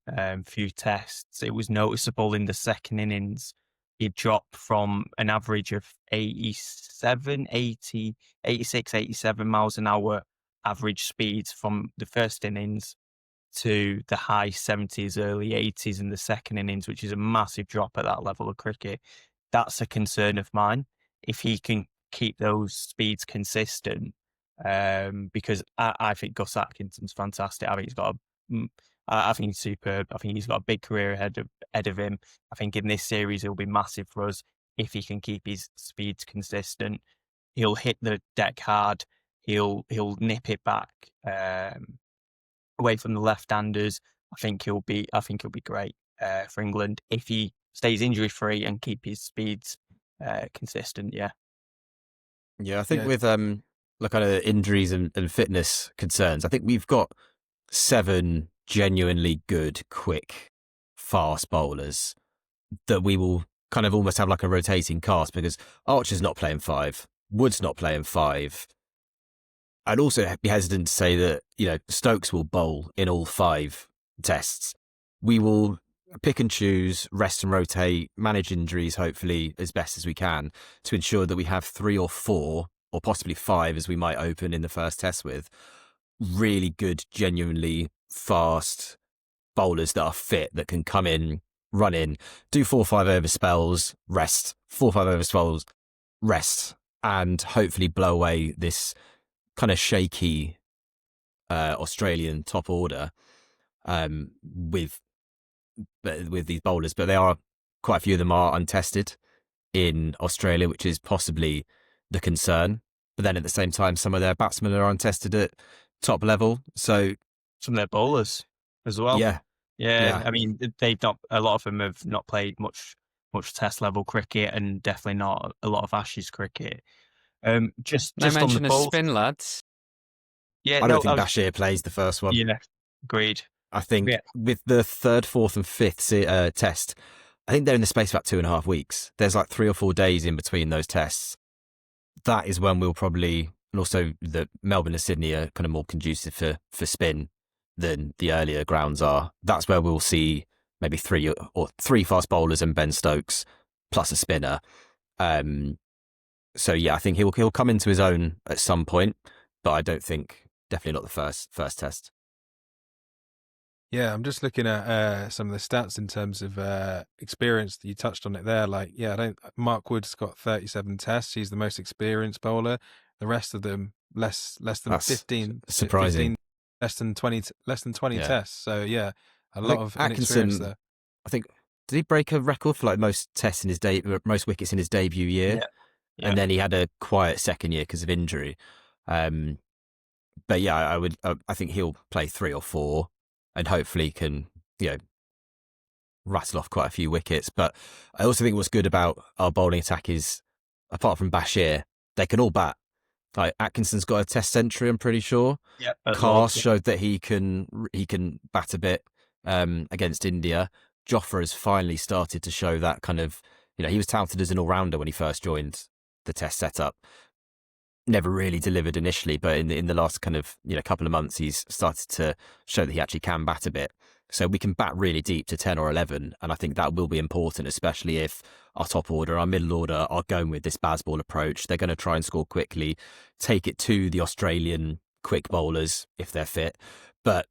few tests, it was noticeable in the second innings, he dropped from an average of 86, 87 miles an hour average speeds from the first innings to the high 70s, early 80s in the second innings, which is a massive drop at that level of cricket. That's a concern of mine. If he can keep those speeds consistent, because I think Gus Atkinson's fantastic. I think I think he's superb. I think he's got a big career ahead of him. I think in this series it'll be massive for us if he can keep his speeds consistent. He'll hit the deck hard. He'll nip it back away from the left-handers. I think he'll be great for England if he stays injury-free and keep his speeds consistent. Yeah, I think with the kind of injuries and fitness concerns, I think we've got 7 genuinely good, quick, fast bowlers that we will kind of almost have like a rotating cast, because Archer's not playing 5, Wood's not playing 5. I'd also be hesitant to say that, you know, Stokes will bowl in all 5 tests. We will pick and choose, rest and rotate, manage injuries, hopefully, as best as we can, to ensure that we have 3 or 4, or possibly 5, as we might open in the first test with, really good, genuinely fast bowlers that are fit, that can come in, run in, do 4 or 5 over spells, rest, 4 or 5 over spells, rest, and hopefully blow away this kind of shaky Australian top order with these bowlers. But they are, quite a few of them are untested in Australia, which is possibly the concern. but then at the same time, some of their batsmen are untested at top level. So Some of their bowlers as well. yeah, Yeah. I mean, a lot of them have not played much test level cricket, and definitely not a lot of Ashes cricket. Just No on the mention of bowls. spin, lads. Yeah, I don't think Bashir plays the first one. Yeah, agreed. I think Yeah. with the third, fourth, and fifth test, I think they're in the space of about 2.5 weeks. There's like 3 or 4 days in between those tests. That is when we'll probably, and also the Melbourne and Sydney are kind of more conducive for spin than the earlier grounds are. That's where we'll see maybe 3 fast bowlers and Ben Stokes plus a spinner. So yeah, I think he'll come into his own at some point, but I don't think, definitely not the first test. Yeah, I'm just looking at some of the stats in terms of experience. You touched on it there. Like, yeah, Mark Wood's got 37 tests. He's the most experienced bowler. The rest of them less than That's 15, surprising. 15, less than 20 Yeah. tests. So yeah, a lot of inexperience Atkinson, there. I think, did he break a record for like most tests in his most wickets in his debut year? Yeah. And then he had a quiet second year because of injury. But yeah, I think he'll play 3 or 4 and hopefully can, rattle off quite a few wickets. But I also think what's good about our bowling attack is, apart from Bashir, they can all bat. Like Atkinson's got a test century, I'm pretty sure. Yeah. Carr showed that he can bat a bit against India. Jofra has finally started to show that kind of, he was touted as an all-rounder when he first joined the test setup. Never really delivered initially, but in the last kind of couple of months, he's started to show that he actually can bat a bit. So we can bat really deep to 10 or 11, and I think that will be important, especially if our top order, our middle order are going with this Bazball approach. They're going to try and score quickly, take it to the Australian quick bowlers if they're fit. But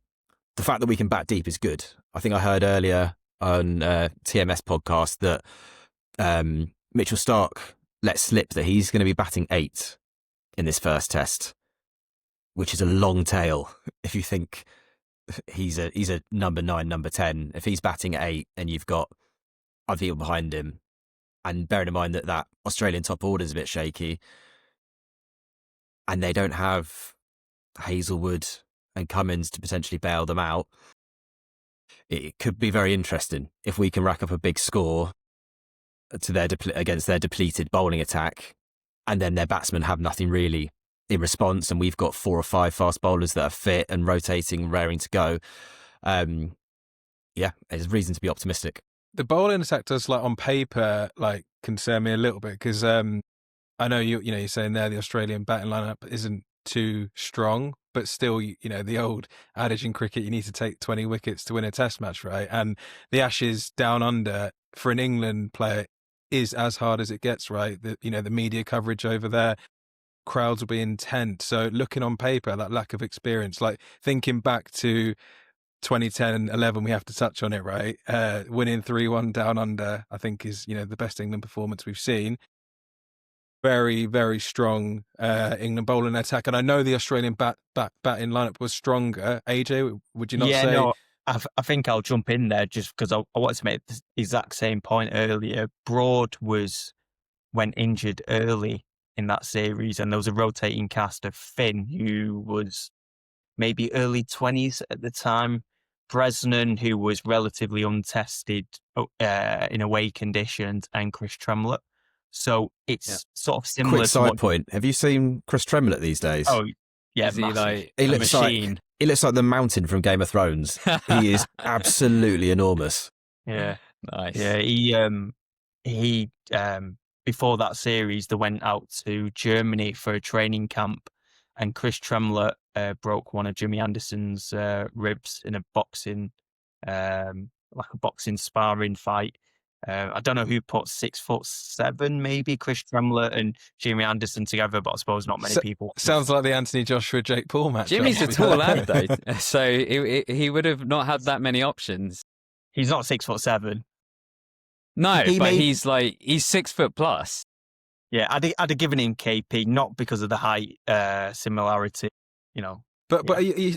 the fact that we can bat deep is good. I think I heard earlier on TMS podcast that Mitchell Starc let slip that he's going to be batting 8 in this first test, which is a long tail. If you think he's a number 9, number 10, if he's batting at 8 and you've got other people behind him, and bearing in mind that Australian top order is a bit shaky, and they don't have Hazelwood and Cummins to potentially bail them out, it could be very interesting if we can rack up a big score to against their depleted bowling attack, and then their batsmen have nothing really in response, and we've got 4 or 5 fast bowlers that are fit and rotating, raring to go. There's reason to be optimistic. The bowling attack does, like, on paper, like, concern me a little bit because I know you're saying there the Australian batting lineup isn't too strong, but still, the old adage in cricket, you need to take 20 wickets to win a test match, right? And the Ashes down under for an England player is as hard as it gets, right? The media coverage over there, crowds will be intent. So looking on paper, that lack of experience, like thinking back to 2010 11, we have to touch on it, right? Winning 3-1 down under, I think is, the best England performance we've seen. Very, very strong England bowling attack. And I know the Australian batting lineup was stronger. AJ, would you not say? No, I think I'll jump in there just because I wanted to make the exact same point earlier. Broad went injured early in that series, and there was a rotating cast of Finn, who was maybe early 20s at the time, Bresnan, who was relatively untested in away conditions, and Chris Tremlett. So it's sort of similar. Quick side point: have you seen Chris Tremlett these days? Oh, yeah, Is he like he a looks machine? He looks like the mountain from Game of Thrones. He is absolutely enormous. Yeah, Nice. yeah. He before that series, they went out to Germany for a training camp, and Chris Tremlett broke one of Jimmy Anderson's ribs in a boxing, like a boxing sparring fight. I don't know who put 6'7", maybe Chris Tremlett and Jimmy Anderson together, but I suppose not many people. Sounds like the Anthony Joshua Jake Paul match. Jimmy's a tall lad though, so he would have not had that many options. He's not 6'7". No, but he's 6 foot plus. Yeah, I'd have given him KP, not because of the height similarity, But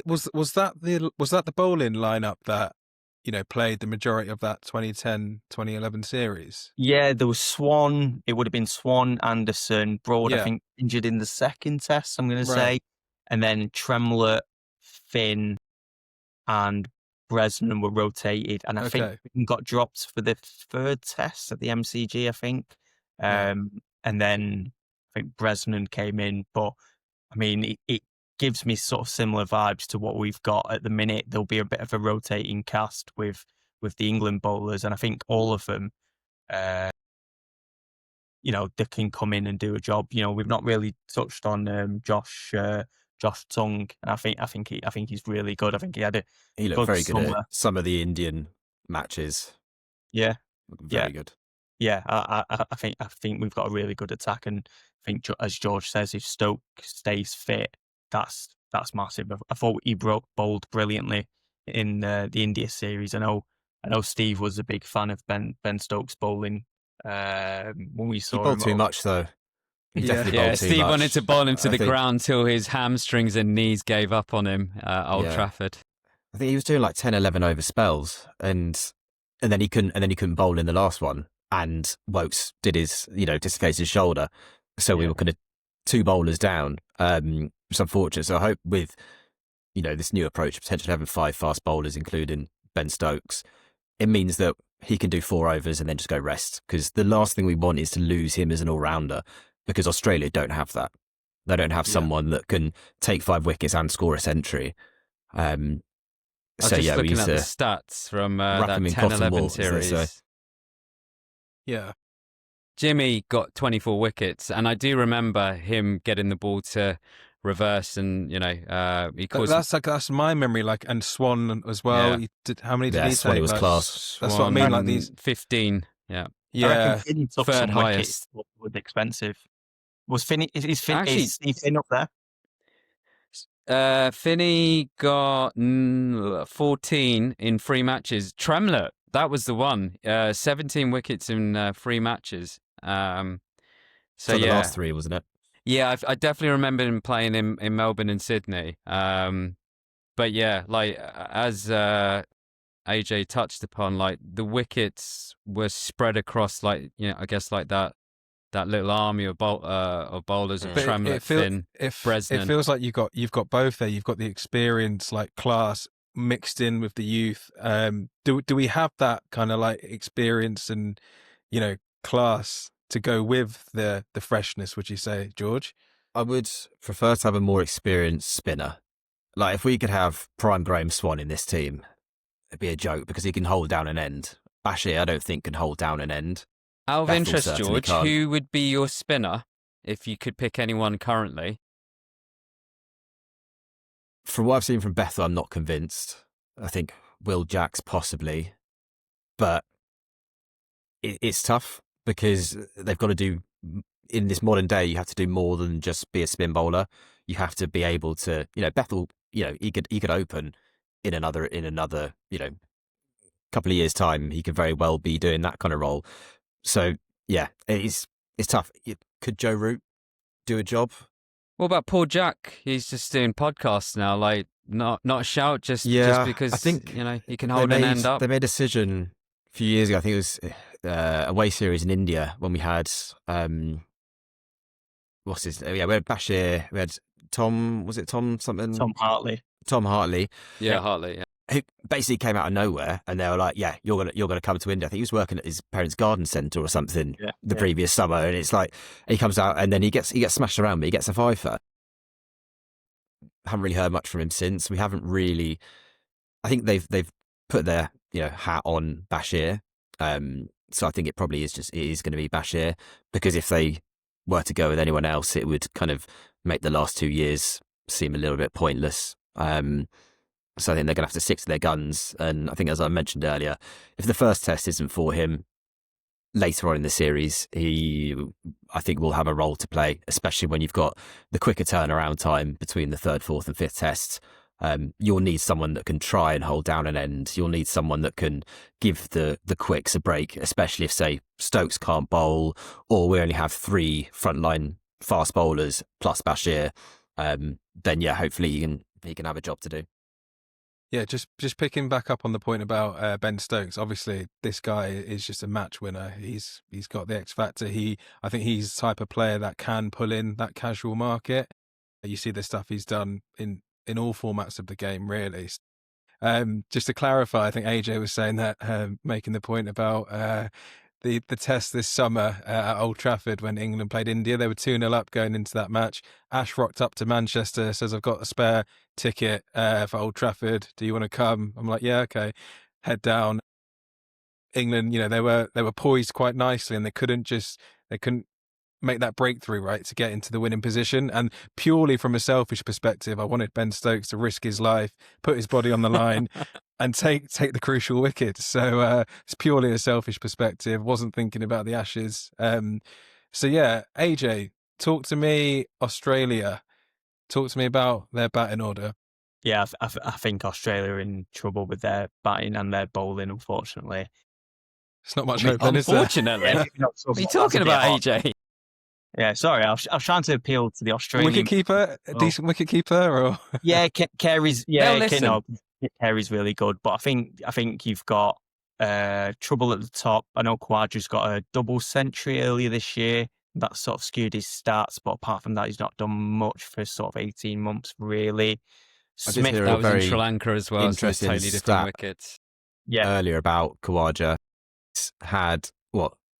was that the bowling lineup that played the majority of that 2010-2011 series? Yeah, there was Swan. It would have been Swan, Anderson, Broad. I Yeah. think injured in the second test. I'm going to Right. say, and then Tremlett, Finn, and Bresnan were rotated, and I think Okay. Finn got dropped for the third test at the MCG. I think, Yeah. and then I think Bresnan came in. But I mean, it gives me sort of similar vibes to what we've got at the minute. There'll be a bit of a rotating cast with the England bowlers, and I think all of them. They can come in and do a job. We've not really touched on Josh Tung, and I think he's really good. I think he had a He looked good very good summer. at some of the Indian matches. Yeah, Very good. yeah. I think we've got a really good attack, and I think as George says, if Stokes stays fit, that's massive. I thought he bowled brilliantly in the India series. I know Steve was a big fan of Ben Stokes bowling. When we He saw bowled him too much, though. He definitely bowled too Steve much. wanted to bowl him to I the think- ground till his hamstrings and knees gave up on him at Old Trafford. I think he was doing like 10, 11 over spells, and then he couldn't bowl in the last one. And Wokes did his, dislocated his shoulder, so we were kind of 2 bowlers down, which is unfortunate. So I hope with this new approach, potentially having 5 fast bowlers, including Ben Stokes, it means that he can do 4 overs and then just go rest. Because the last thing we want is to lose him as an all-rounder, because Australia don't have that. They don't have someone that can take 5 wickets and score a century. I was just looking at the stats from that Rackham and Cotton 10-11 Wool, as they say. series. Yeah. Jimmy got 24 wickets, and I do remember him getting the ball to reverse, and he caused. That's my memory. And Swan as well. Yeah. He did, how many did he Swan take? was class. That's what I mean. Like these 15. Yeah. I Yeah. reckon Finn took third some highest. wickets, was expensive. Was Finn? Is Finn? Actually- Is Steve Finn up there? Finney got 14 in 3 matches. Tremlett, that was the one. 17 wickets in 3 matches. So the yeah, last 3, wasn't it? yeah, I definitely remember him playing in Melbourne and Sydney. But yeah, as AJ touched upon, the wickets were spread across, I guess that little army of bowlers of But Tremlett, Finn, Bresnan. It feels like you've got both there. You've got the experience, class mixed in with the youth. Do we have that kind of experience and class to go with the freshness? Would you say, George? I would prefer to have a more experienced spinner. If we could have prime Graham Swan in this team, it'd be a joke, because he can hold down an end. Bashir, I don't think, can hold down an end. Out of Bethel interest, certainly George, can't. who would be your spinner if you could pick anyone currently? From what I've seen from Bethel, I'm not convinced. I think Will Jacks possibly, but it's tough, because they've got to do, in this modern day, you have to do more than just be a spin bowler. You have to be able to, Bethel, he could open in another, couple of years' time. He could very well be doing that kind of role. So yeah, it's tough. Could Joe Root do a job? What about Paul Jack? He's just doing podcasts now. Not a shout, just because I think he can hold an end up. They made a decision a few years ago. I think it was away series in India when we had what's his? We had Bashir. We had Tom. Was it Tom something? Tom Hartley. Tom Hartley. Yeah, Hartley. Yeah. Who basically came out of nowhere, and they were like, "Yeah, you're gonna come to India." I think he was working at his parents' garden centre or something the previous summer, and it's he comes out and then he gets smashed around, but he gets a fifer. Haven't really heard much from him since. We haven't really. I think they've put their hat on Bashir, so I think it probably is going to be Bashir, because if they were to go with anyone else, it would kind of make the last 2 years seem a little bit pointless. So I think they're going to have to stick to their guns. And I think, as I mentioned earlier, if the first test isn't for him, later on in the series, I think will have a role to play, especially when you've got the quicker turnaround time between the 3rd, 4th and 5th test. You'll need someone that can try and hold down an end. You'll need someone that can give the quicks a break, especially if, say, Stokes can't bowl, or we only have 3 frontline fast bowlers plus Bashir. Then, yeah, hopefully he can have a job to do. Yeah, just picking back up on the point about Ben Stokes. Obviously, this guy is just a match winner. He's got the X factor. I think he's the type of player that can pull in that casual market. You see the stuff he's done in all formats of the game, really. Just to clarify, I think AJ was saying that, making the point about the test this summer at Old Trafford when England played India. They were 2-0 up going into that match. Ash rocked up to Manchester, says, I've got a spare ticket for Old Trafford. Do you want to come? I'm like, yeah, okay. Head down. England, they were poised quite nicely, and they couldn't make that breakthrough, right, to get into the winning position. And purely from a selfish perspective, I wanted Ben Stokes to risk his life, put his body on the line and take the crucial wicket. So it's purely a selfish perspective. Wasn't thinking about the Ashes. So yeah, AJ, talk to me, Australia. Talk to me about their batting order. Yeah, I think Australia are in trouble with their batting and their bowling, unfortunately. It's not much hope then, is there? Unfortunately. What are you talking about, AJ? Yeah, sorry, I was trying to appeal to the Australian Decent wicket keeper, or yeah, Carey's listen. Carey's really good, but I think you've got trouble at the top. I know Quadra's got a double century earlier this year. That sort of skewed his stats, but apart from that, he's not done much for sort of 18 months, really. Smith, That was in Sri Lanka as well, so it's interesting totally different stat wickets. Yeah, earlier about Khawaja. Had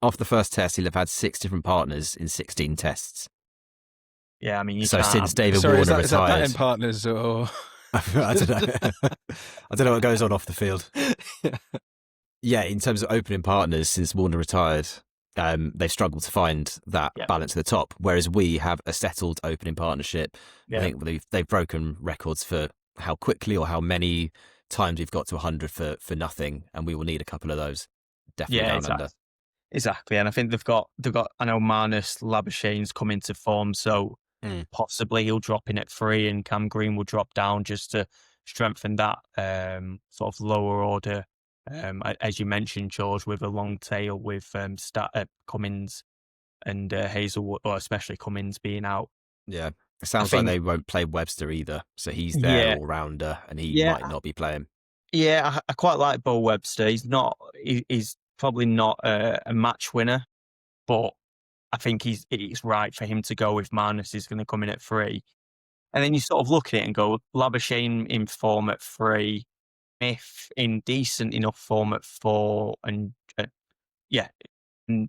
after the first test, he'll have had 6 different partners in 16 tests. Yeah, I mean, since David Sorry, Warner is that retired, batting partners or I don't know. I don't know what goes on off the field. Yeah, in terms of opening partners, since Warner retired, they've struggled to find that balance at the top. Whereas we have a settled opening partnership. I think they've broken records for how quickly or how many times we've got to 100 for nothing, and we will need a couple of those. Definitely down under. Exactly, and I think they've got. I know Marnus Labuschagne's come into form, so possibly he'll drop in at 3, and Cam Green will drop down just to strengthen that sort of lower order. As you mentioned, George, with a long tail with Cummins and Hazelwood, or especially Cummins being out. Yeah, it sounds like they won't play Webster either, so he's their all-rounder, and he might not be playing. Yeah, I quite like Bo Webster. He's probably not a match winner, but I think it's right for him to go if Marnus is going to come in at 3. And then you sort of look at it and go, Labuschagne in form at 3, Smith in decent enough form at 4, and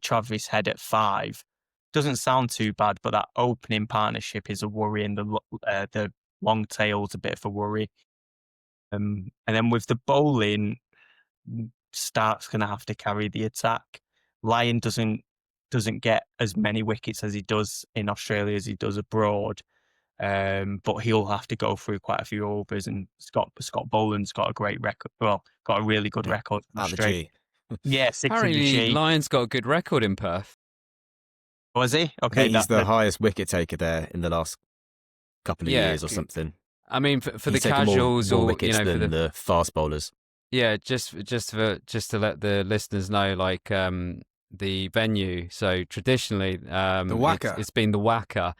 Travis Head at 5. Doesn't sound too bad, but that opening partnership is a worry, and the long tail's a bit of a worry. And then with the bowling, Stark's going to have to carry the attack. Lyon doesn't get as many wickets as he does in Australia as he does abroad, but he'll have to go through quite a few overs. And Scott Boland's got a great record. Well, got a really good record in Australia. Yeah, 6 Apparently, Lyon's got a good record in Perth. Was he? Okay, he's the highest wicket taker there in the last couple of years or something. I mean, for the casuals, more wickets than the fast bowlers. Yeah, just to let the listeners know, like the venue. So traditionally, the Wacker. It's been the Wacker,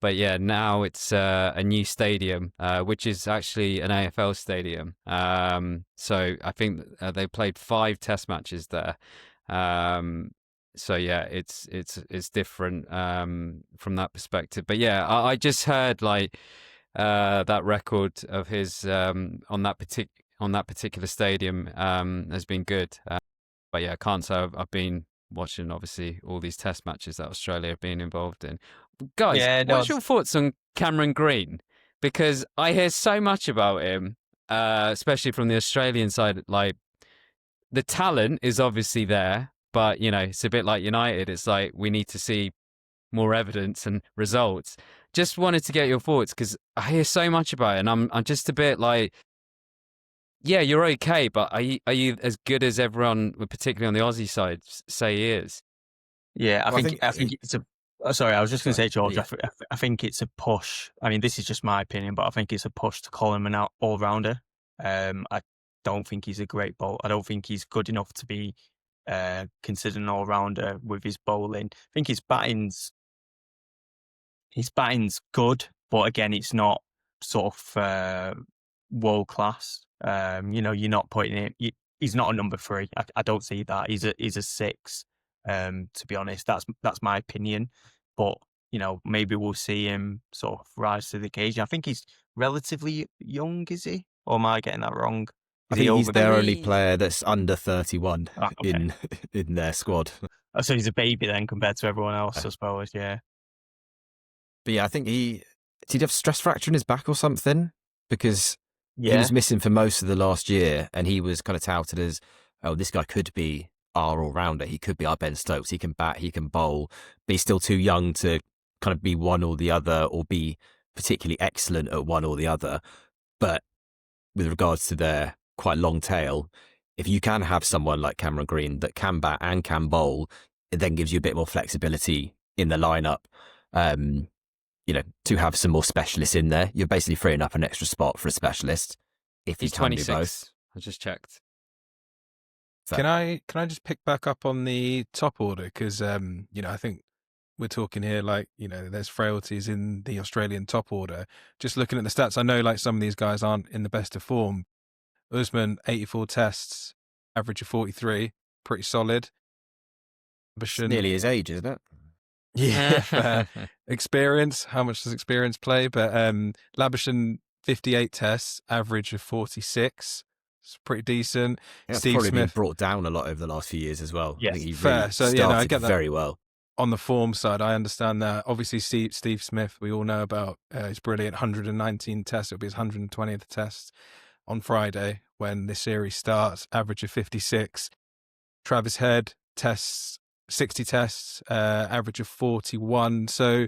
but yeah, now it's a new stadium, which is actually an AFL stadium. So I think they played 5 Test matches there. So yeah, it's different from that perspective. But yeah, I just heard like that record of his on that particular stadium has been good. But yeah, I can't say I've been watching obviously all these Test matches that Australia have been involved in. Guys, what's your thoughts on Cameron Green? Because I hear so much about him, especially from the Australian side. Like, the talent is obviously there, but it's a bit like United. It's like we need to see more evidence and results. Just wanted to get your thoughts, because I hear so much about it, and I'm just a bit like, yeah, you're okay, but are you as good as everyone, particularly on the Aussie side, say he is? Yeah, I think it's a. Sorry, I was just going to say, George. Yeah. I think it's a push. I mean, this is just my opinion, but I think it's a push to call him an all-rounder. I don't think he's a great bowler. I don't think he's good enough to be considered an all-rounder with his bowling. I think his batting's good, but again, it's not sort of world class. You're not putting him. He's not a number 3. I don't see that. He's a 6. To be honest, that's my opinion. But maybe we'll see him sort of rise to the occasion. I think he's relatively young, is he? Or am I getting that wrong? I Is he think he's over? their only player that's under 31 Ah, okay. in their squad. Oh, so he's a baby then compared to everyone else, I suppose. Yeah. But yeah, I think did he have stress fracture in his back or something? Because he Yeah. was missing for most of the last year, and he was kind of touted as, oh, this guy could be our all-rounder. He could be our Ben Stokes. He can bat, he can bowl, but he's still too young to kind of be one or the other or be particularly excellent at one or the other. But with regards to their quite long tail, if you can have someone like Cameron Green that can bat and can bowl, it then gives you a bit more flexibility in the lineup. To have some more specialists in there. You're basically freeing up an extra spot for a specialist if He's you can do 26. both. I just checked. Fair. Can I just pick back up on the top order? Because, I think we're talking here there's frailties in the Australian top order. Just looking at the stats, I know some of these guys aren't in the best of form. Usman, 84 tests, average of 43, pretty solid. It's nearly his age, isn't it? Yeah. Experience, how much does experience play? But Labuschagne, 58 tests, average of 46. It's pretty decent. Yeah, it's Steve probably Smith been brought down a lot over the last few years as well. Yes. I think he Fair. really So, started I get that. very well. On the form side, I understand that. Obviously, Steve Smith, we all know about. He's brilliant. 119 tests. It'll be his 120th test on Friday when this series starts. Average of 56. Travis Head tests 60 tests, average of 41. So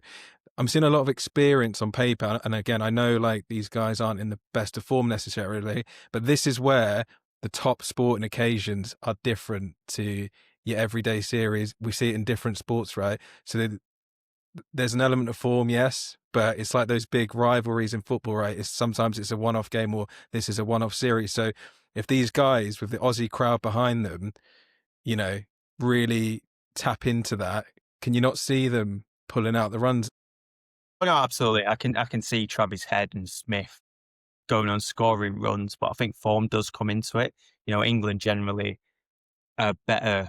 I'm seeing a lot of experience on paper. And again, I know these guys aren't in the best of form necessarily, but this is where the top sporting occasions are different to your everyday series. We see it in different sports, right? So there's an element of form, yes, but it's like those big rivalries in football, right? Sometimes it's a one-off game or this is a one-off series. So if these guys with the Aussie crowd behind them, really tap into that, can you not see them pulling out the runs? Oh, no, absolutely. I can see Travis Head and Smith going on scoring runs, but I think form does come into it. England generally are better.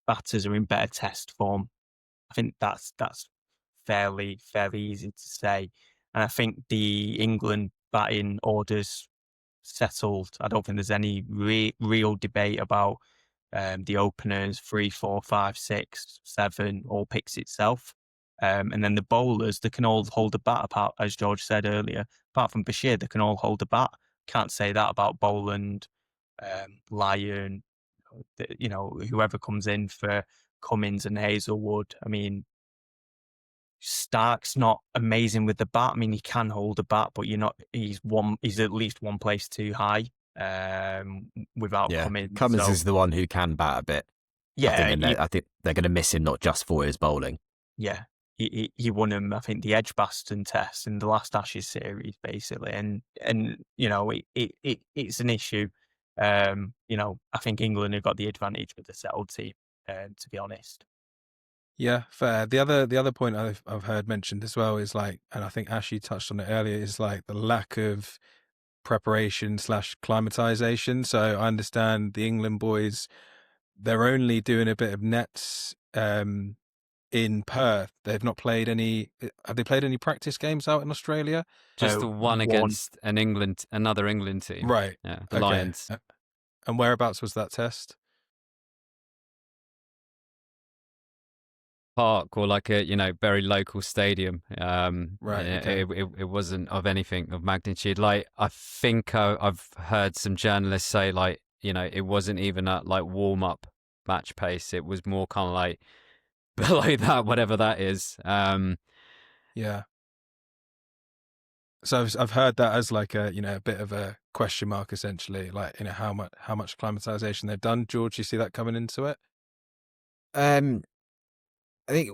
Batters are in better test form. I think that's fairly easy to say, and I think the England batting orders settled. I don't think there's any real debate about the openers 3, 4, 5, 6, 7 all picks itself. And then the bowlers, they can all hold a bat apart, as George said earlier. Apart from Bashir, they can all hold a bat. Can't say that about Boland, Lyon, whoever comes in for Cummins and Hazelwood. I mean, Stark's not amazing with the bat. I mean, he can hold a bat, but he's at least one place too high. Without Cummins. Cummins is the one who can bat a bit. Yeah, I think they're going to miss him not just for his bowling. Yeah, he won him. I think the Edgbaston Test in the last Ashes series, basically, and it's an issue. I think England have got the advantage with the settled team. To be honest. Yeah, fair. The other point I've heard mentioned as well is and I think Ashley touched on it earlier, is the lack of preparation / climatization. So I understand the England boys, they're only doing a bit of nets in Perth. They've not played any. Have they played any practice games out in Australia? Just the one against another England team. Right. Yeah, the Lions. And whereabouts was that test? Park or a very local stadium. Right. Okay. It wasn't of anything of magnitude. I think I've heard some journalists say it wasn't even at warm up match pace. It was more kind of below that, whatever that is. Yeah. So I've heard that as a bit of a question mark, essentially, how much climatization they've done. George, you see that coming into it? I think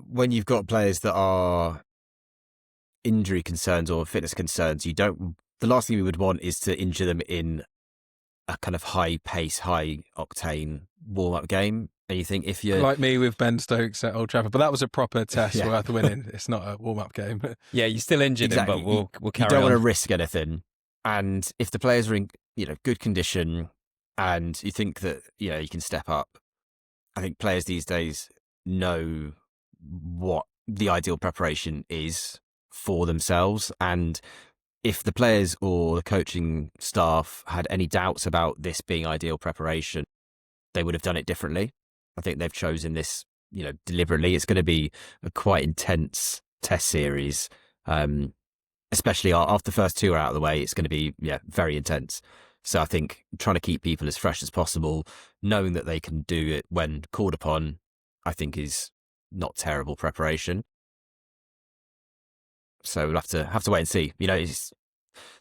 when you've got players that are injury concerns or fitness concerns, the last thing we would want is to injure them in a kind of high pace, high octane warm up game. And you think if you're Like me with Ben Stokes at Old Trafford, but that was a proper test Yeah. worth winning. It's not a warm-up game. Yeah, you still injured him, but we'll you carry don't on. want to risk anything. And if the players are in good condition, and you think that you can step up, I think players these days know what the ideal preparation is for themselves. And if the players or the coaching staff had any doubts about this being ideal preparation, they would have done it differently. I think they've chosen this, deliberately. It's going to be a quite intense test series, especially after the first two are out of the way. It's going to be, very intense. So I think trying to keep people as fresh as possible, knowing that they can do it when called upon, I think is not terrible preparation. So we'll have to wait and see. It's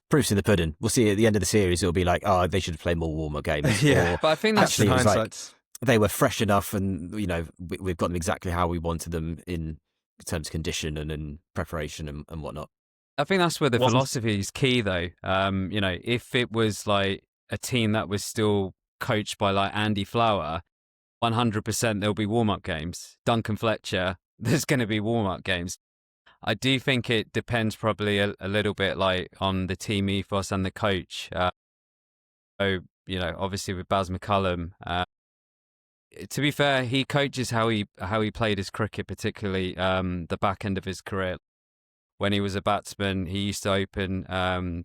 proof's in the pudding. We'll see at the end of the series. It'll be like, oh, they should have played more warm-up games. Yeah. Or But I think that's actually, it was like, hindsight. they were fresh enough, and we've got them exactly how we wanted them in terms of condition and in preparation and whatnot. I think that's where the Wasn't- philosophy is key, though. If it was like a team that was still coached by like Andy Flower, 100% there'll be warm-up games. Duncan Fletcher, there's going to be warm-up games. I do think it depends probably a little bit like on the team ethos and the coach. Obviously with Baz McCullum, to be fair, he coaches how he played his cricket, particularly the back end of his career. When he was a batsman, he used to open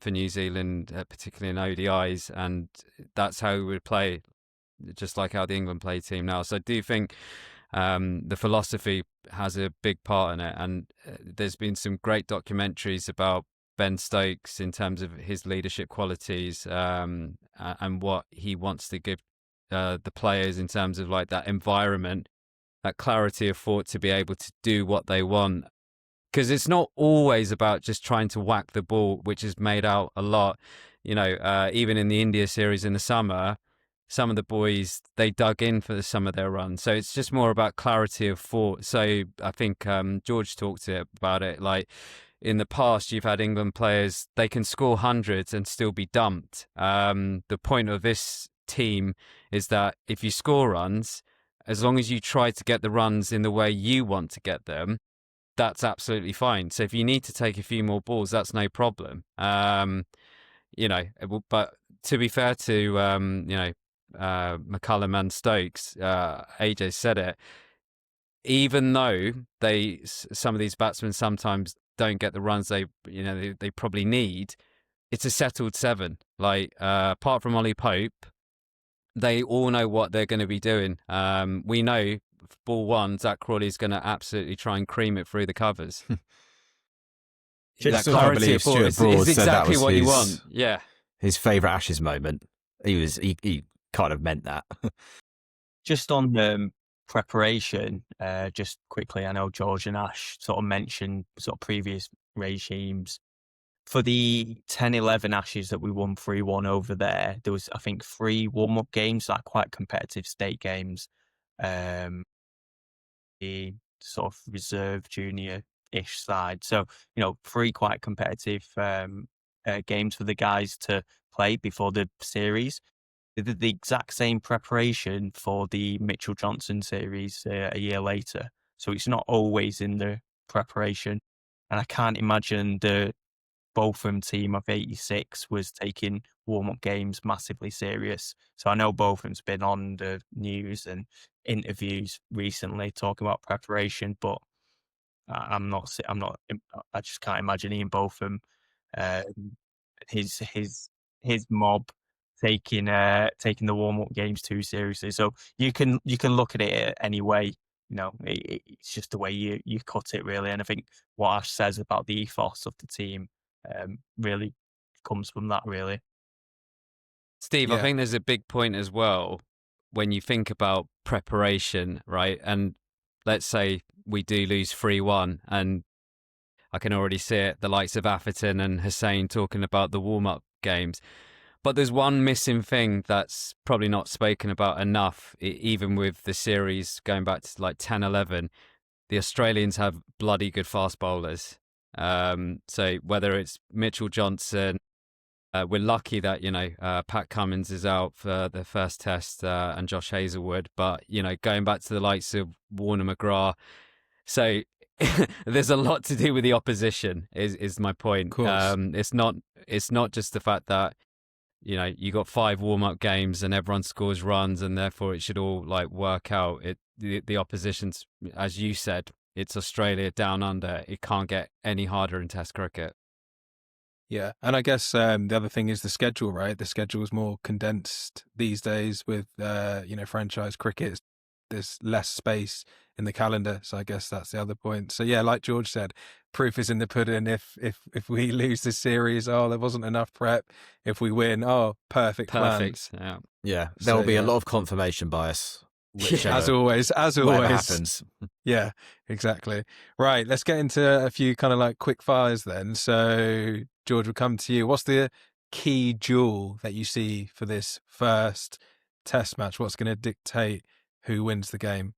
for New Zealand, particularly in ODIs, and that's how he would play, just like how the England play team now. So I do think the philosophy has a big part in it, and there's been some great documentaries about Ben Stokes in terms of his leadership qualities and what he wants to give the players in terms of like that environment, that clarity of thought to be able to do what they want. Because it's not always about just trying to whack the ball, which is made out a lot. Even in the India series in the summer, some of the boys, they dug in for some of their runs. So it's just more about clarity of thought. So I think George talked about it. Like in the past, you've had England players, they can score hundreds and still be dumped. The point of this team is that if you score runs, as long as you try to get the runs in the way you want to get them, that's absolutely fine. So if you need to take a few more balls, that's no problem. But to be fair to McCullum and Stokes, AJ said it. Even though some of these batsmen sometimes don't get the runs they probably need, it's a settled seven. Like apart from Ollie Pope, they all know what they're going to be doing. We know ball one, Zach Crawley's going to absolutely try and cream it through the covers. I still can't believe Stuart Broad is said that exactly was what you his- want. Yeah. His favourite Ashes moment. He kind of meant that. Just on preparation, just quickly, I know George and Ash sort of mentioned sort of previous regimes. For the 10-11 Ashes that we won 3-1 over there, there was, I think, 3 warm-up games, like quite competitive state games. The sort of reserve junior-ish side. So, 3 quite competitive games for the guys to play before the series. They did the exact same preparation for the Mitchell Johnson series a year later. So it's not always in the preparation. And I can't imagine the Botham team of 86 was taking warm-up games massively serious. So I know Botham's been on the news and interviews recently talking about preparation, but I just can't imagine Ian Botham, his mob taking the warm-up games too seriously. So you can look at it any way. It's just the way you cut it, really. And I think what Ash says about the ethos of the team really comes from that, really. Steve, I Yeah. think there's a big point as well when you think about preparation, right? And let's say we do lose 3-1, and I can already see it, the likes of Atherton and Hussain talking about the warm-up games. But there's one missing thing that's probably not spoken about enough, even with the series going back to like 10-11. The Australians have bloody good fast bowlers. So whether it's Mitchell Johnson, We're lucky that, Pat Cummins is out for the first test and Josh Hazelwood. But, going back to the likes of Warner McGrath, so there's a lot to do with the opposition is my point. Of course. It's not just the fact that, you got 5 warm-up games and everyone scores runs and therefore it should all like work out. The opposition's, as you said, it's Australia down under. It can't get any harder in Test cricket. Yeah, and I guess the other thing is the schedule, right? The schedule is more condensed these days with franchise cricket. There's less space in the calendar, so I guess that's the other point. So yeah, like George said, proof is in the pudding. If we lose this series, there wasn't enough prep. If we win, perfect plans. Yeah, there will be a lot of confirmation bias. As always. Happens. Yeah, exactly. Right, let's get into a few kind of like quick fires then. So, George, we'll come to you. What's the key jewel that you see for this first test match? What's going to dictate who wins the game?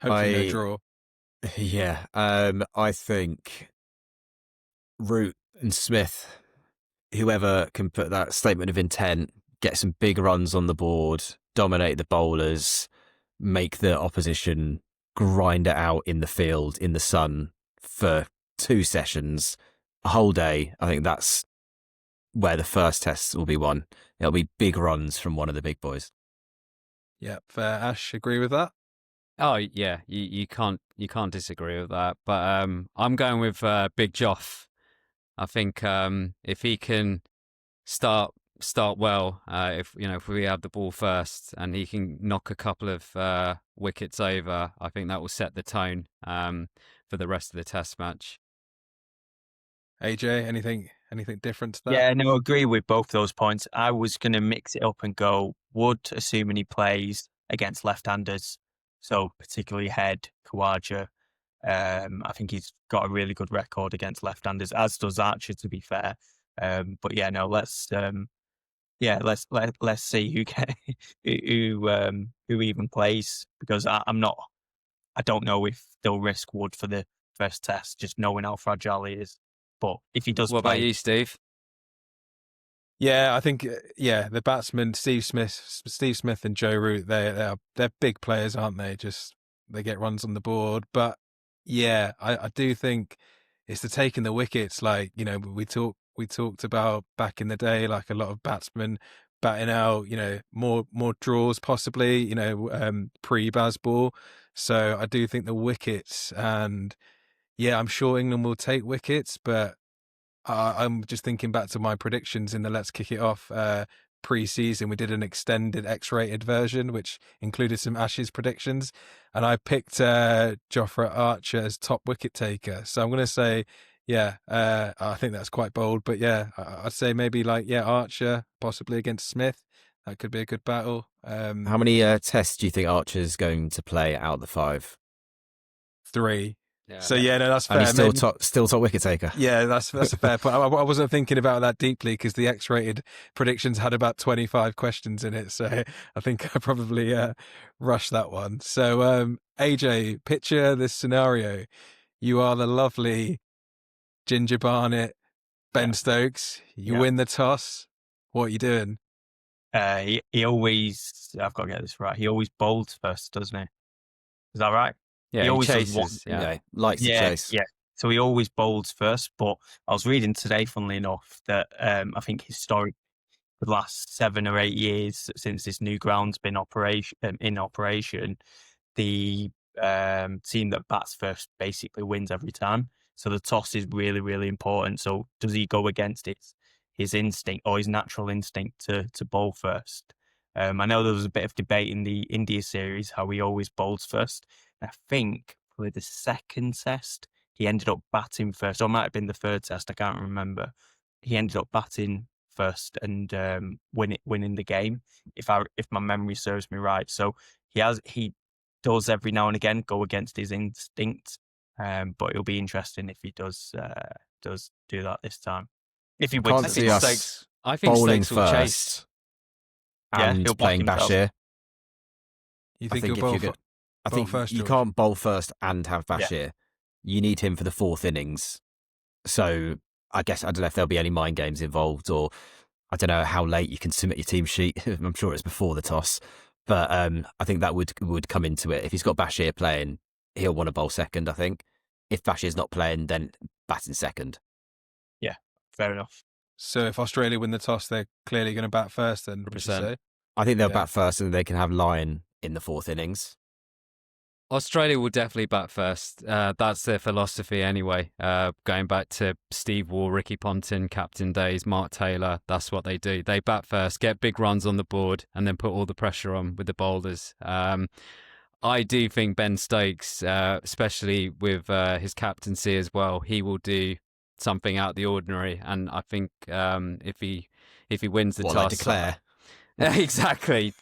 Hopefully no draw. Yeah, I think Root and Smith, whoever can put that statement of intent, get some big runs on the board, dominate the bowlers, make the opposition grind it out in the field, in the sun for 2 sessions, a whole day. I think that's where the first test will be won. It'll be big runs from one of the big boys. Yeah, fair. Ash, agree with that? Oh yeah, you can't disagree with that. But I'm going with Big Joff. I think if he can start well, if we have the ball first and he can knock a couple of wickets over, I think that will set the tone for the rest of the test match. AJ, anything different to that? Yeah, no, I agree with both those points. I was going to mix it up and go Wood, assuming he plays against left-handers, so particularly Head, Khawaja. I think he's got a really good record against left-handers, as does Archer, to be fair. But yeah, no, let's see who even plays, because I don't know if they'll risk Wood for the first test, just knowing how fragile he is. But if he does What play, about you, Steve? Yeah, I think the batsmen Steve Smith and Joe Root, they're big players, aren't they? Just they get runs on the board, but yeah, I do think it's the taking the wickets. Like we talked about back in the day, like a lot of batsmen batting out, more draws possibly, pre-Baz ball. So I do think the wickets, and yeah, I'm sure England will take wickets, but I'm just thinking back to my predictions in the Let's Kick It Off pre-season. We did an extended X-rated version, which included some Ashes predictions, and I picked Jofra Archer as top wicket taker. So I'm going to say, I think that's quite bold, but yeah, I'd say maybe Archer possibly against Smith. That could be a good battle. How many tests do you think Archer's going to play out of the 5? 3. Yeah. So no, that's fair. And he's still top wicket taker. Yeah, that's a fair point. I wasn't thinking about that deeply because the X-rated predictions had about 25 questions in it, so I think I probably rushed that one. So AJ, picture this scenario: you are the lovely Ginger Barnett, Ben Stokes. You win the toss. What are you doing? He always, I've got to get this right, he always bowls first, doesn't he? Is that right? Yeah, he always chases. Likes to chase. Yeah. So he always bowls first. But I was reading today, funnily enough, that I think historic the last 7 or 8 years since this new ground's been in operation, the team that bats first basically wins every time. So the toss is really, really important. So does he go against his instinct or his natural instinct to bowl first? I know there was a bit of debate in the India series how he always bowls first. I think for the second test, he ended up batting first, or it might have been the third test, I can't remember. He ended up batting first and winning the game, if my memory serves me right. So he does every now and again go against his instinct, but it'll be interesting if he does do that this time. If he wins, I think bowling Stokes will first chase. and he'll playing Bashir. You think he'll bowl? I think first, you George? can't bowl first and have Bashir. You need him for the 4th innings. So I guess I don't know if there'll be any mind games involved, or I don't know how late you can submit your team sheet. I'm sure it's before the toss, but I think that would come into it. If he's got Bashir playing, he'll want to bowl second. I think if Bashir's not playing, then batting second. Yeah, fair enough. So if Australia win the toss, they're clearly going to bat first. Then would you 100%. say? I think they'll Yeah. bat first, and they can have Lyon in the 4th innings. Australia will definitely bat first. That's their philosophy anyway. Going back to Steve Waugh, Ricky Ponting, Captain Days, Mark Taylor, that's what they do. They bat first, get big runs on the board, and then put all the pressure on with the bowlers. I do think Ben Stokes, especially with his captaincy as well, he will do something out of the ordinary. And I think if he wins the What, toss, like declare? exactly.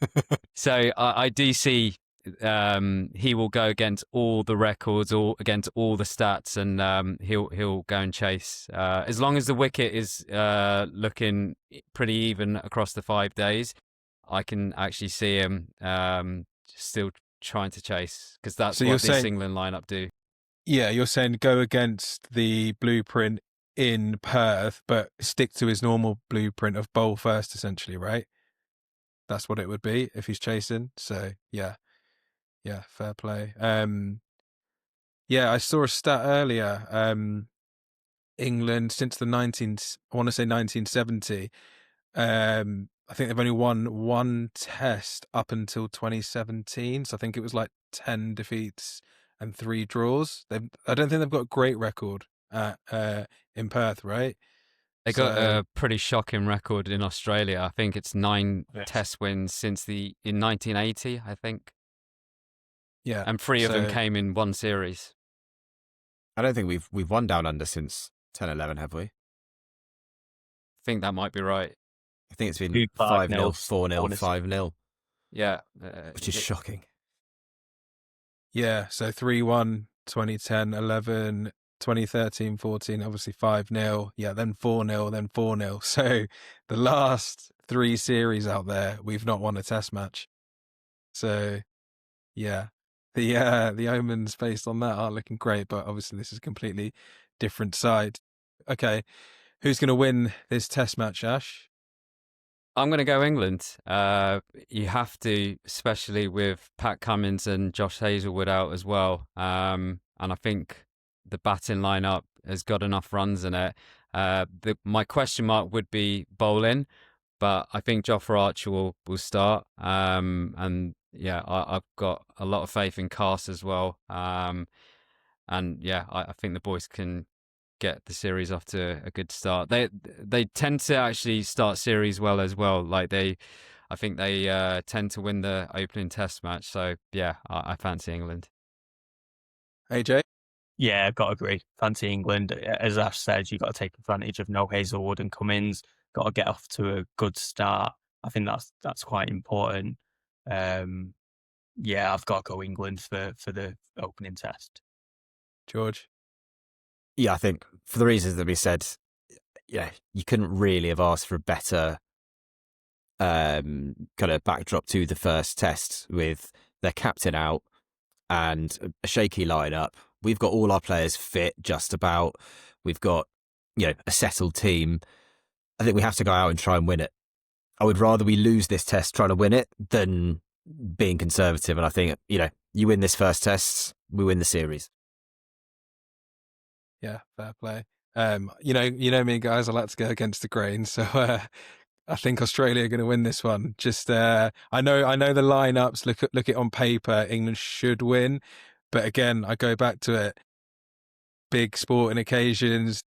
So I do see he will go against all the records, or against all the stats, and he'll go and chase. As long as the wicket is looking pretty even across the 5 days, I can actually see him still trying to chase, because that's So what you're this saying- England lineup do. Yeah, you're saying go against the blueprint in Perth, but stick to his normal blueprint of bowl first, essentially, right? That's what it would be if he's chasing. So yeah, fair play. Yeah, I saw a stat earlier. England since the 1970. I think they've only won one test up until 2017. So I think it was like 10 defeats and 3 draws. I don't think they've got a great record in Perth, right? They got So- a pretty shocking record in Australia. I think it's 9 Yes. test wins since in 1980, I think, Yeah, and 3 of them so- came in one series. I don't think we've won down under since 10-11, have we? I think that might be right. I think it's been 2-5-0, 5-0, 4-0, 4-0. 5-0, Yeah, which is shocking. Yeah, so 3-1, 2010, 11, 2013, 14, obviously 5-0. Yeah, then 4-0, then 4-0. So the last 3 series out there, we've not won a test match. So yeah, the omens based on that aren't looking great, but obviously this is a completely different side. Okay, who's going to win this test match, Ash? I'm going to go England. You have to, especially with Pat Cummins and Josh Hazlewood out as well. And I think the batting lineup has got enough runs in it. My question mark would be bowling, but I think Jofra Archer will start. And yeah, I've got a lot of faith in Cast as well. And yeah, I think the boys can get the series off to a good start. They tend to actually start series well as well. Like I think they tend to win the opening test match. So yeah, I fancy England. AJ? Yeah, I've got to agree. Fancy England. As Ash said, you've got to take advantage of no Hazelwood and Cummins. Got to get off to a good start. I think that's quite important. Yeah, I've got to go England for the opening test. George? Yeah, I think for the reasons that we said, yeah, you couldn't really have asked for a better kind of backdrop to the first test with their captain out and a shaky lineup. We've got all our players fit, just about. We've got, a settled team. I think we have to go out and try and win it. I would rather we lose this test trying to win it than being conservative. And I think, you win this first test, we win the series. Yeah, fair play. You know me, guys. I like to go against the grain, so I think Australia are going to win this one. Just I know the lineups. Look it on paper. England should win, but again, I go back to it. Big sporting occasions,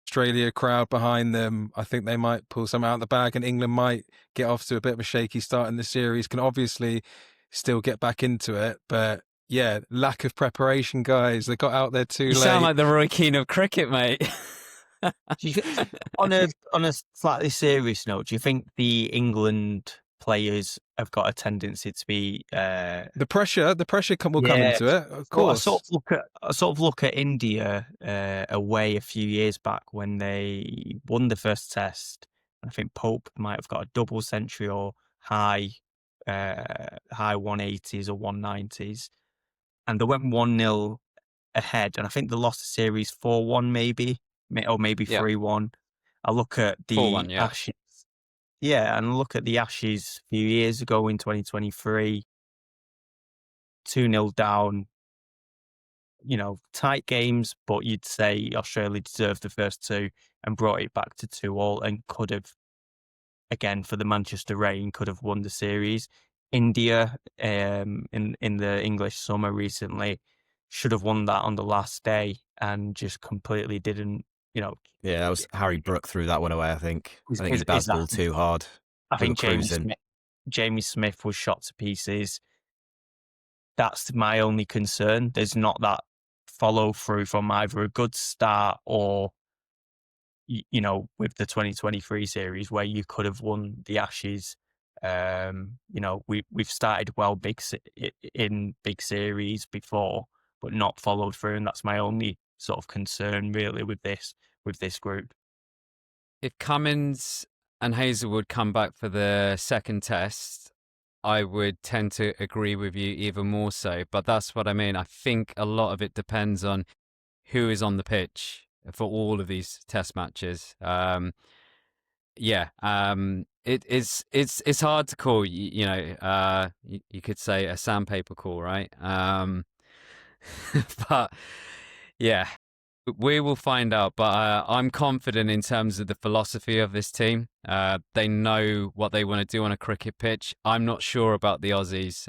Australia crowd behind them. I think they might pull some out of the bag, and England might get off to a bit of a shaky start in the series. Can obviously still get back into it, but. Yeah, lack of preparation, guys. They got out there too You late. sound like the Roy Keane of cricket, mate. on a slightly serious note, do you think the England players have got a tendency to be The pressure will come into it, of Well, course. I sort of look at India away a few years back when they won the first test. I think Pope might have got a double century or high 180s or 190s, and they went 1-0 ahead, and I think they lost the series 4-1 maybe, or maybe Yeah. 3-1. I look at the 4-1, yeah. Ashes. Yeah, and look at the Ashes a few years ago in 2023, 2-0 down, tight games, but you'd say Australia deserved the first two and brought it back to 2-2 and could have, again, for the Manchester Rain, could have won the series. India, in the English summer recently, should have won that on the last day and just completely didn't, Yeah, that was Harry Brook threw that one away, I think. I think is he bounced the that ball too hard. I We were think cruising. Jamie Smith was shot to pieces. That's my only concern. There's not that follow through from either a good start or, with the 2023 series where you could have won the Ashes. We've started well in big series before, but not followed through, and that's my only sort of concern really with this group. If Cummins and Hazelwood come back for the second test, I would tend to agree with you even more so. But that's what I mean. I think a lot of it depends on who is on the pitch for all of these test matches. It's hard to call. You could say a sandpaper call, right? But yeah, we will find out. But I'm confident in terms of the philosophy of this team. They know what they want to do on a cricket pitch. I'm not sure about the Aussies.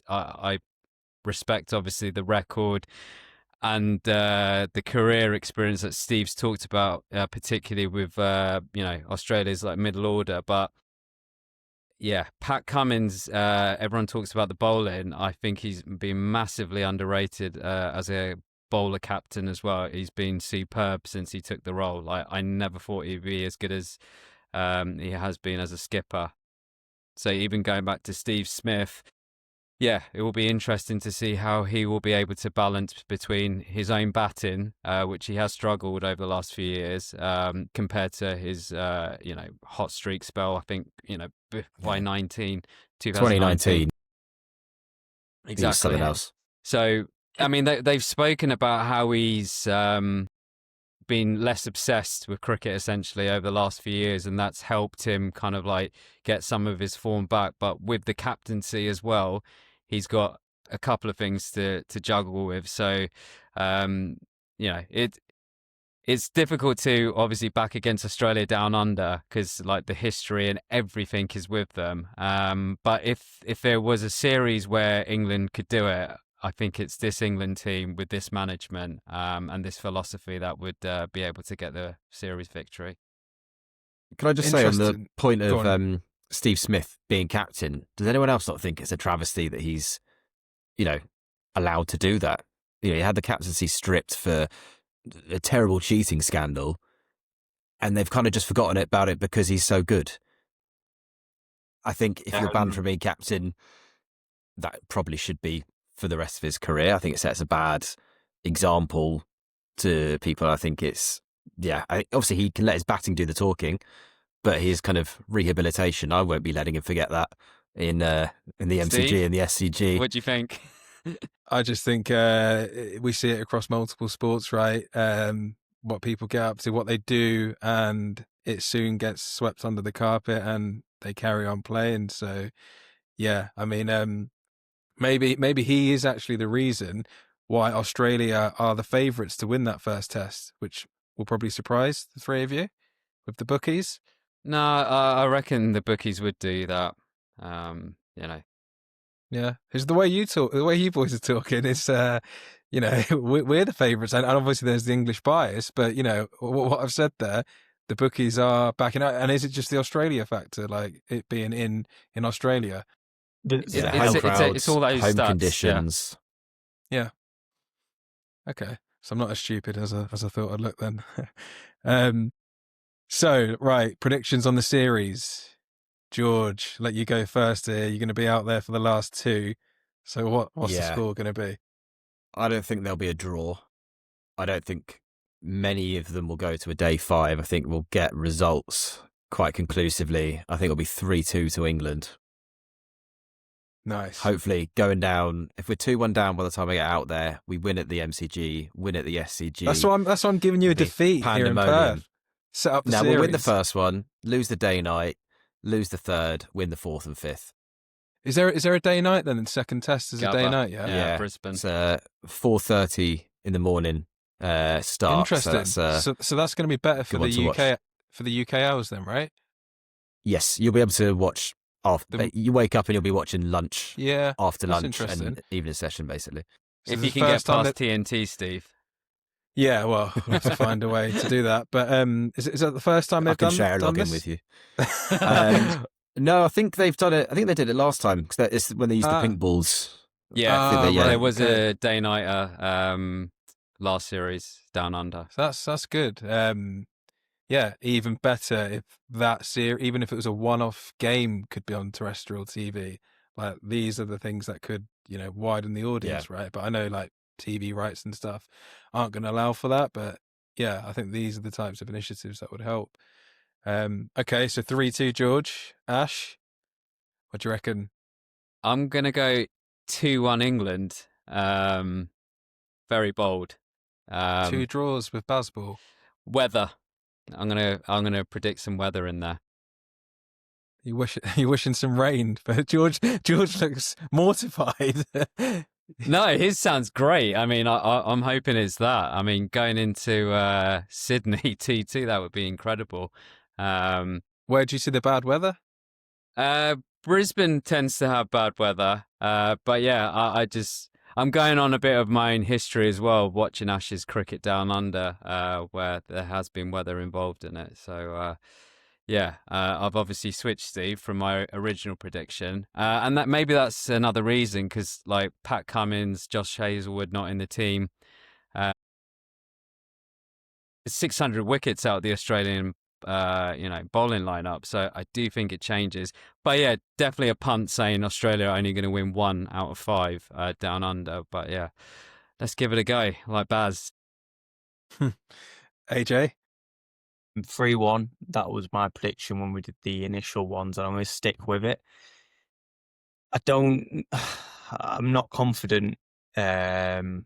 I respect obviously the record and the career experience that Steve's talked about, particularly with Australia's like middle order. But yeah, Pat Cummins, everyone talks about the bowling. I think he's been massively underrated as a bowler captain as well. He's been superb since he took the role. Like, I never thought he'd be as good as he has been as a skipper. So even going back to Steve Smith, yeah, it will be interesting to see how he will be able to balance between his own batting, which he has struggled over the last few years, compared to his, hot streak spell. I think, by 2019. 2019. He was Exactly. something else. So, I mean, they've spoken about how he's been less obsessed with cricket essentially over the last few years, and that's helped him kind of like get some of his form back. But with the captaincy as well, he's got a couple of things to juggle with. So, it's difficult to obviously back against Australia down under because like the history and everything is with them. But if there was a series where England could do it, I think it's this England team with this management and this philosophy that would be able to get the series victory. Can I just say on the Interesting. point Go of Steve Smith being captain, does anyone else not think it's a travesty that he's, allowed to do that? He had the captaincy stripped for a terrible cheating scandal, and they've kind of just forgotten about it because he's so good. I think if you're banned from being captain, that probably should be for the rest of his career. I think it sets a bad example to people. I think it's, obviously he can let his batting do the talking, but his kind of rehabilitation, I won't be letting him forget that in the Steve, MCG and the SCG. What do you think? I just think we see it across multiple sports, right? What people get up to, what they do, and it soon gets swept under the carpet and they carry on playing. So, yeah, I mean, maybe he is actually the reason why Australia are the favourites to win that first test, which will probably surprise the three of you with the bookies. No, I reckon the bookies would do that. Yeah, it's the way you talk, the way you boys are talking. It's we're the favourites, and obviously there's the English bias. But what I've said there, the bookies are backing out. And is it just the Australia factor, like it being in Australia? Home crowds, it's all those home stats, conditions. Yeah. Okay, so I'm not as stupid as I thought I'd look then. So right, predictions on the series. George, let you go first here. You're going to be out there for the last two. So what's the score going to be? I don't think there'll be a draw. I don't think many of them will go to a day 5. I think we'll get results quite conclusively. I think it'll be 3-2 to England. Nice. Hopefully, going down. If we're 2-1 down by the time I get out there, we win at the MCG, win at the SCG. That's why I'm giving you a It'll be defeat here in pandemonium. Perth. Set up the Now series. we'll win the first one, lose the day night, lose the third, win the fourth and fifth. Is there a day night then? The second test is a day Gabba. night, yeah? Yeah, Brisbane. It's 4:30 in the morning start. Interesting. So that's going to be better for good one the to UK for the UK hours then, right? yes, you'll be able to watch after. The- You wake up and you'll be watching lunch Yeah. after that's lunch interesting. and evening session, basically. So If the you can get first time past TNT, Steve. Yeah, well, we'll have to find a way to do that. But is that the first time I they've can done share a done login this? with you. No, I think they've done it. I think they did it last time because it's when they used the pink balls. Yeah, I think they- there was okay. a day nighter last series down under. So that's good. Yeah, even better if that series, even if it was a one-off game, could be on terrestrial TV. Like these are the things that could, widen the audience, right? But I know like TV rights and stuff aren't going to allow for that. But yeah, I think these are the types of initiatives that would help. Okay, so 3-2 George. Ash, what do you reckon? I'm gonna go 2-1 England. Very bold. 2 draws with Bazball. Weather. I'm gonna predict some weather in there. You wishing some rain, but George looks mortified. No, his sounds great. I mean, I'm hoping it's that. I mean, going into Sydney 2-2, that would be incredible. Where do you see the bad weather? Brisbane tends to have bad weather, but yeah, I'm going on a bit of my own history as well, watching Ashes cricket down under, where there has been weather involved in it. So I've obviously switched, Steve, from my original prediction, and that's another reason because like Pat Cummins, Josh Hazlewood not in the team. 600 wickets out the Australian bowling lineup, so I do think it changes. But yeah, definitely a punt saying Australia are only going to win 1 out of 5 down under. But yeah, let's give it a go, like Baz. AJ? 3-1. That was my prediction when we did the initial ones, and I'm going to stick with it. I'm not confident in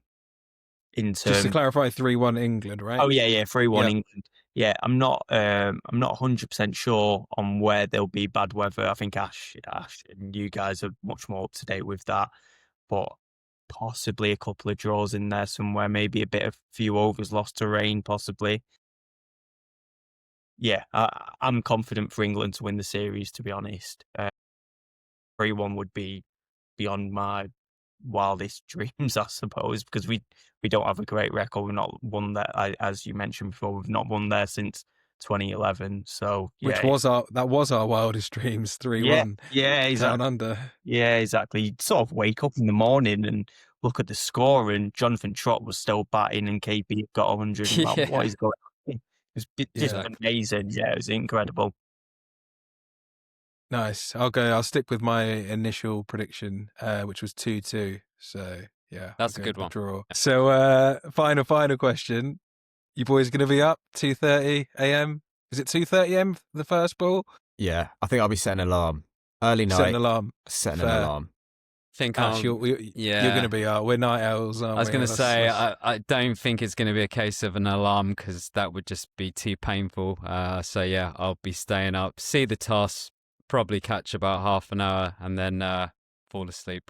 terms. Just to clarify, 3-1 England, right? Oh yeah, 3-1 Yeah. England. Yeah, I'm not 100% sure on where there'll be bad weather. I think Ash and you guys are much more up to date with that, but possibly a couple of draws in there somewhere, maybe a few overs lost to rain, possibly. Yeah, I'm confident for England to win the series, to be honest. 3-1 would be beyond my wildest dreams, I suppose, because we don't have a great record. We've not won there, as you mentioned before. We've not won there since 2011. So yeah, that was our wildest dreams. 3-1. Yeah, exactly. Down under. Yeah, exactly. You'd sort of wake up in the morning and look at the score, and Jonathan Trott was still batting, and KP had got 100. And like, what is going on? It was just amazing. Yeah, it was incredible. Nice. I'll stick with my initial prediction, which was 2-2. So yeah, That's I'll a go good with one. Draw. So final question. You boys going to be up 2:30 a.m.? Is it 2:30 a.m. for the first ball? Yeah, I think I'll be setting an alarm. Early night. Setting an alarm. Setting Fair. an alarm. Think Ash, you're going to be up. We're night owls, aren't we? I was going to say, That's- I don't think it's going to be a case of an alarm because that would just be too painful. So yeah, I'll be staying up, see the toss, probably catch about half an hour, and then fall asleep.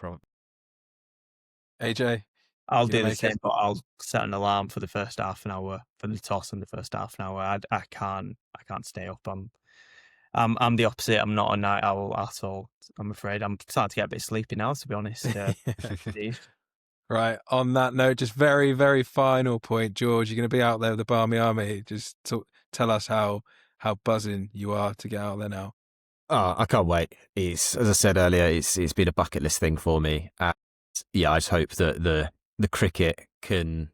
AJ? I'll You do the make same, it? but I'll set an alarm for the first half an hour for the toss in the first half an hour. I can't stay up. I'm the opposite. I'm not a night owl at all. I'm afraid. I'm starting to get a bit sleepy now, to be honest. Steve. Right. On that note, just very, very final point, George. You're going to be out there with the Barmy Army. Just tell us how buzzing you are to get out there now. Oh, I can't wait. As I said earlier, it's been a bucket list thing for me. And yeah, I just hope that the cricket can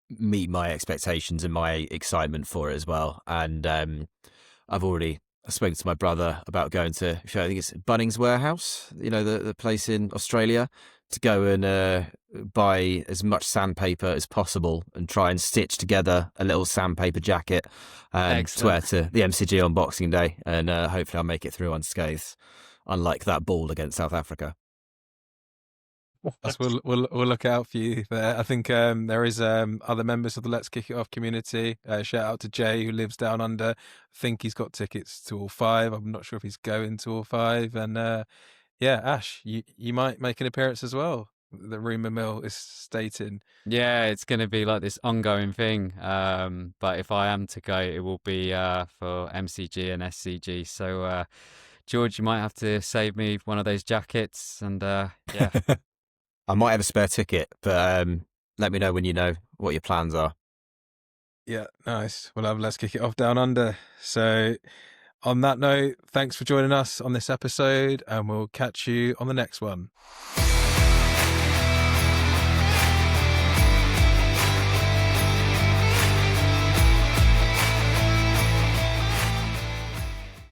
meet my expectations and my excitement for it as well. And I've already spoken to my brother about going to, I think it's Bunnings Warehouse, the place in Australia, to go and buy as much sandpaper as possible and try and stitch together a little sandpaper jacket to wear to the MCG on Boxing Day. And hopefully I'll make it through unscathed, unlike that ball against South Africa. We'll look out for you there. I think there is other members of the Let's Kick It Off community. Shout out to Jay, who lives down under. I think he's got tickets to all 5. I'm not sure if he's going to all 5. And yeah, Ash, you might make an appearance as well. The rumour mill is stating. Yeah, it's going to be like this ongoing thing. But if I am to go, it will be for MCG and SCG. So, George, you might have to save me one of those jackets. And yeah. I might have a spare ticket, but let me know when you know what your plans are. Yeah, nice. Well, let's kick it off down under. So, on that note, thanks for joining us on this episode, and we'll catch you on the next one.